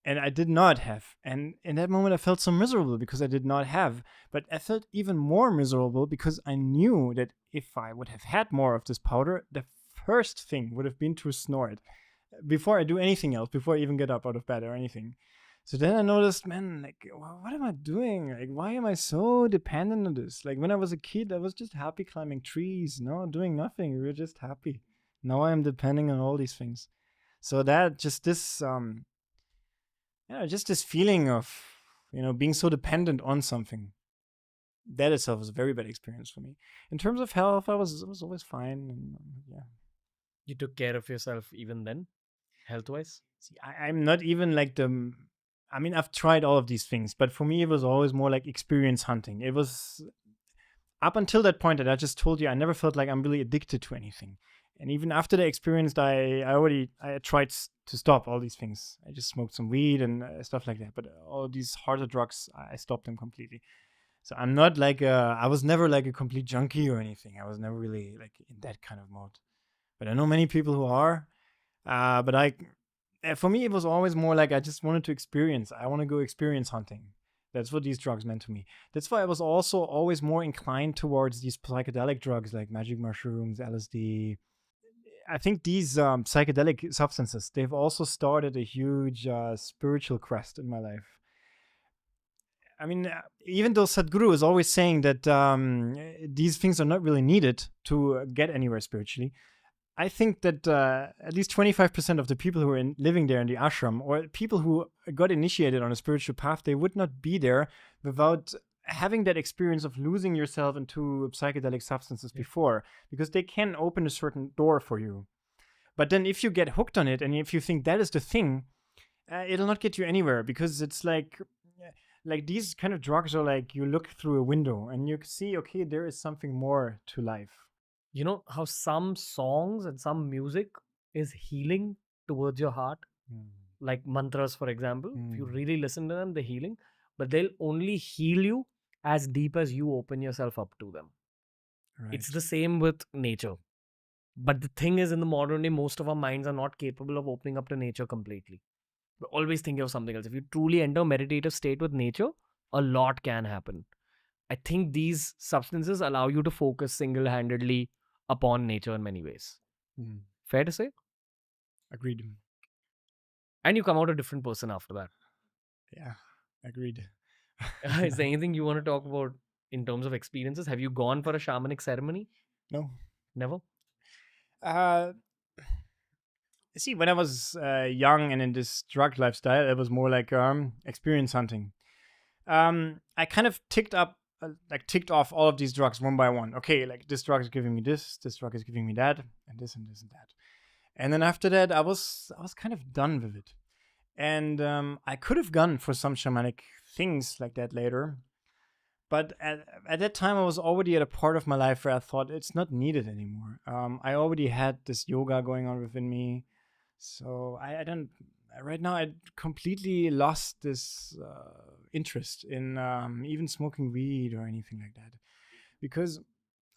Speaker 2: And I did not have. And in that moment, I felt so miserable because I did not have. But I felt even more miserable because I knew that if I would have had more of this powder, the first thing would have been to snore it before I do anything else, before I even get up out of bed or anything. So then I noticed, man, like, what am I doing? Like, why am I so dependent on this? Like, when I was a kid, I was just happy climbing trees, doing nothing. We were just happy. Now I am depending on all these things. So that just this, just this feeling of, being so dependent on something. That itself was a very bad experience for me. In terms of health, I was always fine. And,
Speaker 1: You took care of yourself even then, health-wise?
Speaker 2: See, I'm not even like I've tried all of these things, but for me, it was always more like experience hunting. It was up until that point that I just told you, I never felt like I'm really addicted to anything. And even after the experience, I tried to stop all these things. I just smoked some weed and stuff like that. But all these harder drugs, I stopped them completely. So I'm not like I was never like a complete junkie or anything. I was never really like in that kind of mode. But I know many people who are. But for me, it was always more like I just wanted to experience. I want to go experience hunting. That's what these drugs meant to me. That's why I was also always more inclined towards these psychedelic drugs like magic mushrooms, LSD. I think these psychedelic substances, they've also started a huge spiritual quest in my life. I mean, even though Sadhguru is always saying that these things are not really needed to get anywhere spiritually, I think that at least 25% of the people who are living there in the ashram, or people who got initiated on a spiritual path, they would not be there without having that experience of losing yourself into psychedelic substances before, because they can open a certain door for you. But then if you get hooked on it, and if you think that is the thing, it'll not get you anywhere, because it's like these kind of drugs are like you look through a window and you see, okay, there is something more to life.
Speaker 1: You know how some songs and some music is healing towards your heart? Like mantras, for example. If you really listen to them, they're healing. But they'll only heal you as deep as you open yourself up to them.
Speaker 2: Right.
Speaker 1: It's the same with nature. But the thing is, in the modern day, most of our minds are not capable of opening up to nature completely. We're always thinking of something else. If you truly enter a meditative state with nature, a lot can happen. I think these substances allow you to focus single-handedly upon nature in many ways. Fair to say?
Speaker 2: Agreed.
Speaker 1: And you come out a different person after that.
Speaker 2: Yeah, agreed.
Speaker 1: Is there anything you want to talk about in terms of experiences? Have you gone for a shamanic ceremony?
Speaker 2: No.
Speaker 1: Never?
Speaker 2: See, when I was young and in this drug lifestyle, it was more like experience hunting. I kind of ticked off all of these drugs one by one. Okay, like this drug is giving me this drug is giving me that, and this and this and that. And then after that, I was kind of done with it. And I could have gone for some shamanic things like that later, but at that time, I was already at a part of my life where I thought it's not needed anymore. I already had this yoga going on within me, so I don't. Right now, I completely lost this interest in even smoking weed or anything like that, because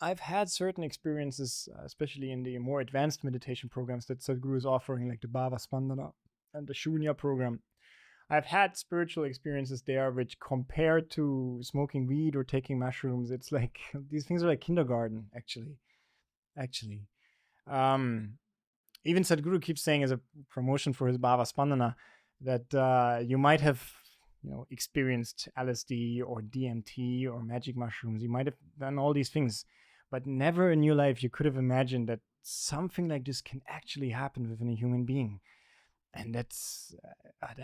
Speaker 2: I've had certain experiences, especially in the more advanced meditation programs that Sadhguru is offering, like the Bhava Spandana and the Shunya program. I've had spiritual experiences there, which compared to smoking weed or taking mushrooms, it's like these things are like kindergarten, actually. Actually, um, even Sadhguru keeps saying as a promotion for his Bhava Spandana that you might have, experienced LSD or DMT or magic mushrooms. You might have done all these things, but never in your life you could have imagined that something like this can actually happen within a human being. And that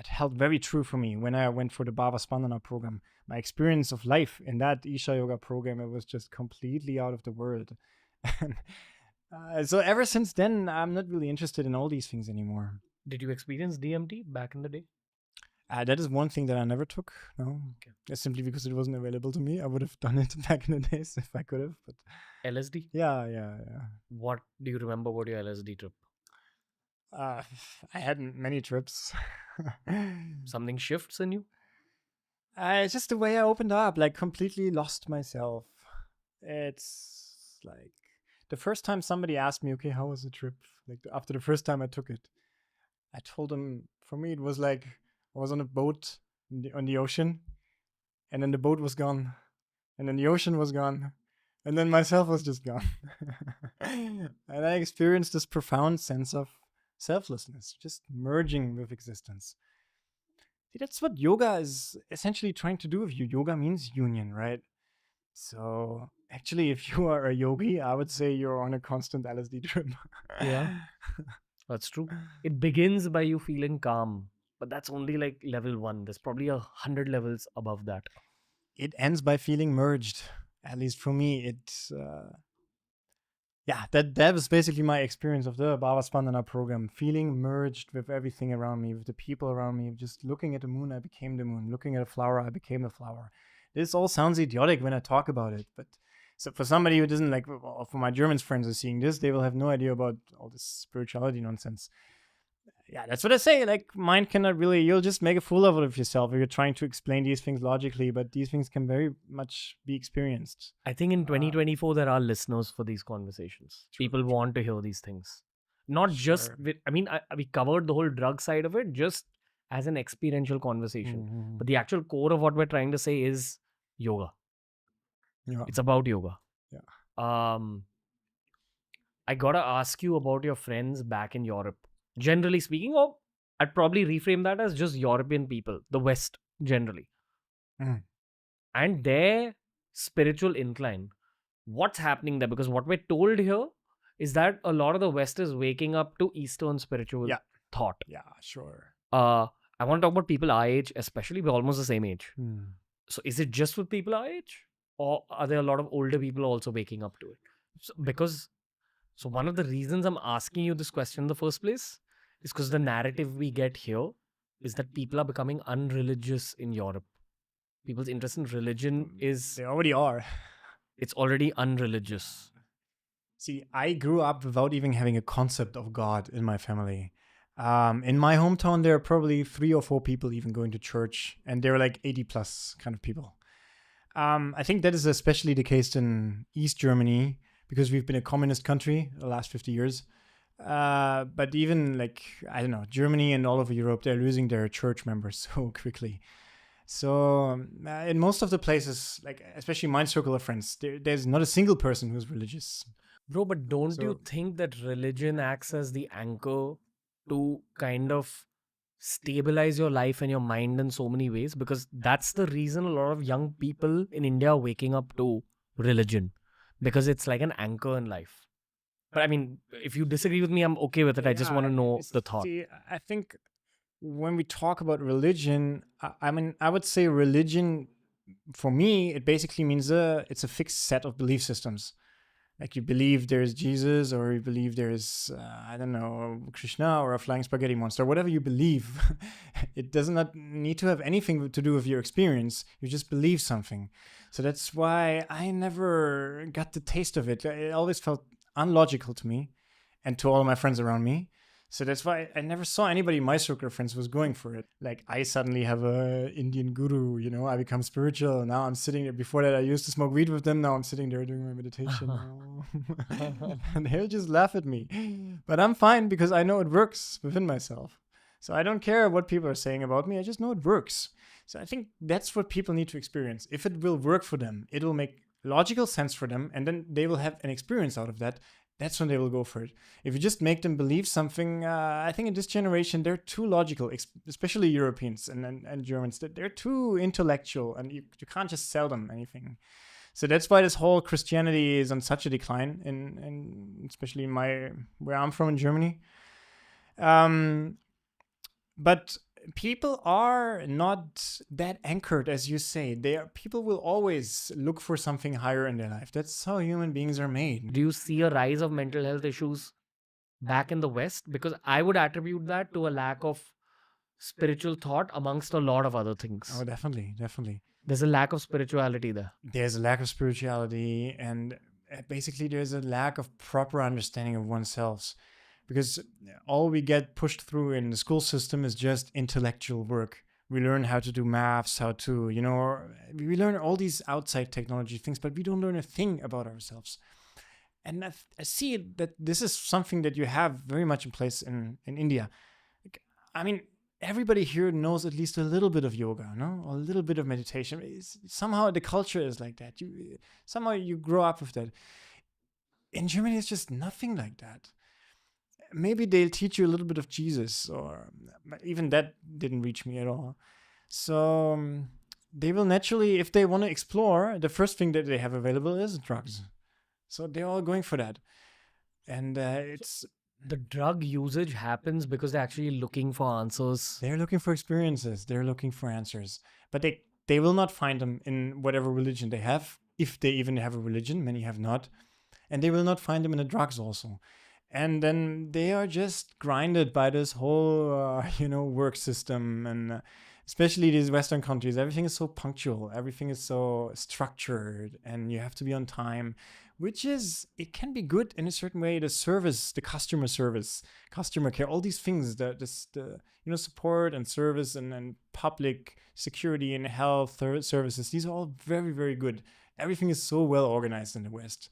Speaker 2: held very true for me when I went for the Bhava Spandana program. My experience of life in that Isha Yoga program, it was just completely out of the world. So ever since then, I'm not really interested in all these things anymore.
Speaker 1: Did you experience DMT back in the day?
Speaker 2: That is one thing that I never took. No, It's simply because it wasn't available to me. I would have done it back in the days if I could have. But
Speaker 1: LSD?
Speaker 2: yeah.
Speaker 1: What do you remember about your LSD trip?
Speaker 2: I had many trips.
Speaker 1: Something shifts in you?
Speaker 2: It's just the way I opened up, like completely lost myself. It's like the first time somebody asked me, okay, how was the trip? Like after the first time I took it, I told them, for me, it was like I was on a boat on the ocean, and then the boat was gone, and then the ocean was gone, and then myself was just gone. And I experienced this profound sense of selflessness, just merging with existence. See, that's what yoga is essentially trying to do with you. Yoga means union, right? So actually, if you are a yogi, I would say you're on a constant LSD trip.
Speaker 1: Yeah. That's true. It begins by you feeling calm, but that's only like level 1. There's probably 100 levels above that.
Speaker 2: It ends by feeling merged. At least for me, that was basically my experience of the Bhava Spandana program. Feeling merged with everything around me, with the people around me. Just looking at the moon, I became the moon. Looking at a flower, I became the flower. This all sounds idiotic when I talk about it, but so for somebody who doesn't like, for my German friends who are seeing this, they will have no idea about all this spirituality nonsense. Yeah, that's what I say. Like, mind cannot really, you'll just make a fool of yourself if you're trying to explain these things logically, but these things can very much be experienced.
Speaker 1: I think in 2024, there are listeners for these conversations. People want to hear these things. Not just, we covered the whole drug side of it just as an experiential conversation.
Speaker 2: Mm-hmm.
Speaker 1: But the actual core of what we're trying to say is yoga.
Speaker 2: Yeah.
Speaker 1: It's about yoga.
Speaker 2: Yeah.
Speaker 1: I gotta ask you about your friends back in Europe. Generally speaking, or I'd probably reframe that as just European people, the West generally.
Speaker 2: Mm.
Speaker 1: And their spiritual incline. What's happening there? Because what we're told here is that a lot of the West is waking up to Eastern spiritual thought.
Speaker 2: Yeah, sure.
Speaker 1: I want to talk about people our age, especially. We're almost the same age.
Speaker 2: Mm.
Speaker 1: So is it just with people our age? Or are there a lot of older people also waking up to it? So one of the reasons I'm asking you this question in the first place is because the narrative we get here is that people are becoming unreligious in Europe. People's interest in religion is...
Speaker 2: They already are.
Speaker 1: It's already unreligious.
Speaker 2: See, I grew up without even having a concept of God in my family. In my hometown, there are probably 3 or 4 people even going to church, and they're like 80 plus kind of people. I think that is especially the case in East Germany, because we've been a communist country the last 50 years. But even like, I don't know, Germany and all over Europe, they're losing their church members so quickly. So in most of the places, like especially my circle of friends, there's not a single person who's religious.
Speaker 1: Bro, but don't you think that religion acts as the anchor to kind of stabilize your life and your mind in so many ways? Because that's the reason a lot of young people in India are waking up to religion, because it's like an anchor in life. But I mean, if you disagree with me, I'm okay with it. I just want to know the thought.
Speaker 2: See, I think when we talk about religion, I mean, I would say religion, for me, it basically means it's a fixed set of belief systems. Like you believe there's Jesus, or you believe there's, I don't know, Krishna or a flying spaghetti monster, whatever you believe. It does not need to have anything to do with your experience. You just believe something. So that's why I never got the taste of it. It always felt unlogical to me and to all my friends around me. So that's why I never saw anybody in my circle of friends was going for it. Like I suddenly have a Indian guru, you know, I become spiritual. Now I'm sitting there. Before that, I used to smoke weed with them. Now I'm sitting there doing my meditation. And they'll just laugh at me. But I'm fine because I know it works within myself. So I don't care what people are saying about me. I just know it works. So I think that's what people need to experience. If it will work for them, it will make logical sense for them. And then they will have an experience out of that. That's when they will go for it. If you just make them believe something, I think in this generation, they're too logical, especially Europeans and Germans. They're too intellectual, and you can't just sell them anything. So that's why this whole Christianity is on such a decline, in especially in where I'm from in Germany. But people are not that anchored, as you say. People will always look for something higher in their life. That's how human beings are made.
Speaker 1: Do you see a rise of mental health issues back in the West? Because I would attribute that to a lack of spiritual thought amongst a lot of other things.
Speaker 2: Oh, definitely.
Speaker 1: There's a lack of spirituality there.
Speaker 2: There's a lack of spirituality, and basically there's a lack of proper understanding of oneself. Because all we get pushed through in the school system is just intellectual work. We learn how to do maths, we learn all these outside technology things, but we don't learn a thing about ourselves. And I see that this is something that you have very much in place in India. I mean, everybody here knows at least a little bit of yoga, no? A little bit of meditation. Somehow the culture is like that. Somehow you grow up with that. In Germany, it's just nothing like that. Maybe they'll teach you a little bit of Jesus, or even that didn't reach me at all. So they will naturally, if they want to explore, the first thing that they have available is drugs. So they're all going for that. And it's...
Speaker 1: The drug usage happens because they're actually looking for answers.
Speaker 2: They're looking for experiences. They're looking for answers. But they will not find them in whatever religion they have, if they even have a religion. Many have not. And they will not find them in the drugs also. And then they are just grinded by this whole, work system. And especially these Western countries, everything is so punctual. Everything is so structured. And you have to be on time, it can be good in a certain way. The service, the customer service, customer care, all these things, the support and service and public security and health services, these are all very, very good. Everything is so well organized in the West.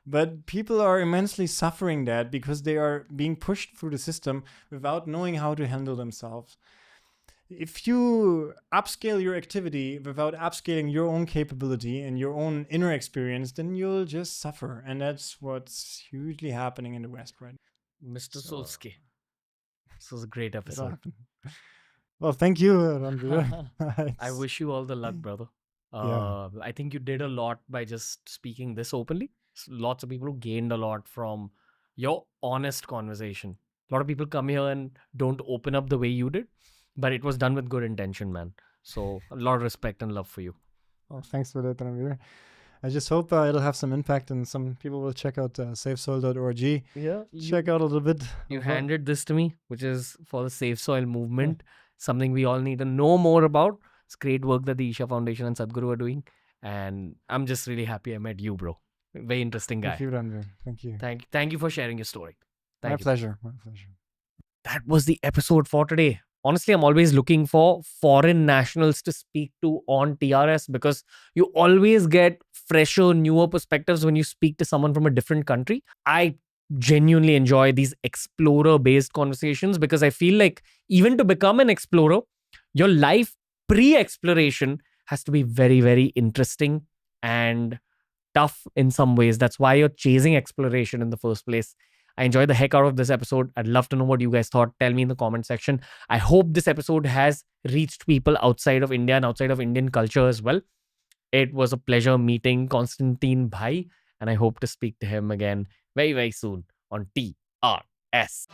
Speaker 2: But people are immensely suffering that because they are being pushed through the system without knowing how to handle themselves. If you upscale your activity without upscaling your own capability and your own inner experience, then you'll just suffer. And that's what's hugely happening in the West right now.
Speaker 1: Mr. Zülske. This was a great episode.
Speaker 2: Well, thank you, Ranveer.
Speaker 1: I wish you all the luck, brother. I think you did a lot by just speaking this openly. Lots of people who gained a lot from your honest conversation. A lot of people come here and don't open up the way you did, but it was done with good intention, man. So a lot of respect and love for you.
Speaker 2: Oh, thanks for that, Ranveer. I just hope it'll have some impact and some people will check out safesoil.org.
Speaker 1: Yeah.
Speaker 2: Check out a little bit.
Speaker 1: You handed this to me, which is for the Safe Soil movement, something we all need to know more about. It's great work that the Isha Foundation and Sadhguru are doing. And I'm just really happy I met you, bro. Very interesting guy.
Speaker 2: Thank you, Ranveer. Thank you.
Speaker 1: Thank you for sharing your story.
Speaker 2: My pleasure.
Speaker 1: That was the episode for today. Honestly, I'm always looking for foreign nationals to speak to on TRS because you always get fresher, newer perspectives when you speak to someone from a different country. I genuinely enjoy these explorer-based conversations because I feel like even to become an explorer, your life pre-exploration has to be very, very interesting and tough in some ways. That's why you're chasing exploration in the first place. I enjoyed the heck out of this episode. I'd love to know what you guys thought. Tell me in the comment section. I hope this episode has reached people outside of India and outside of Indian culture as well. It was a pleasure meeting Konstantin Bhai, and I hope to speak to him again very, very soon. on TRS.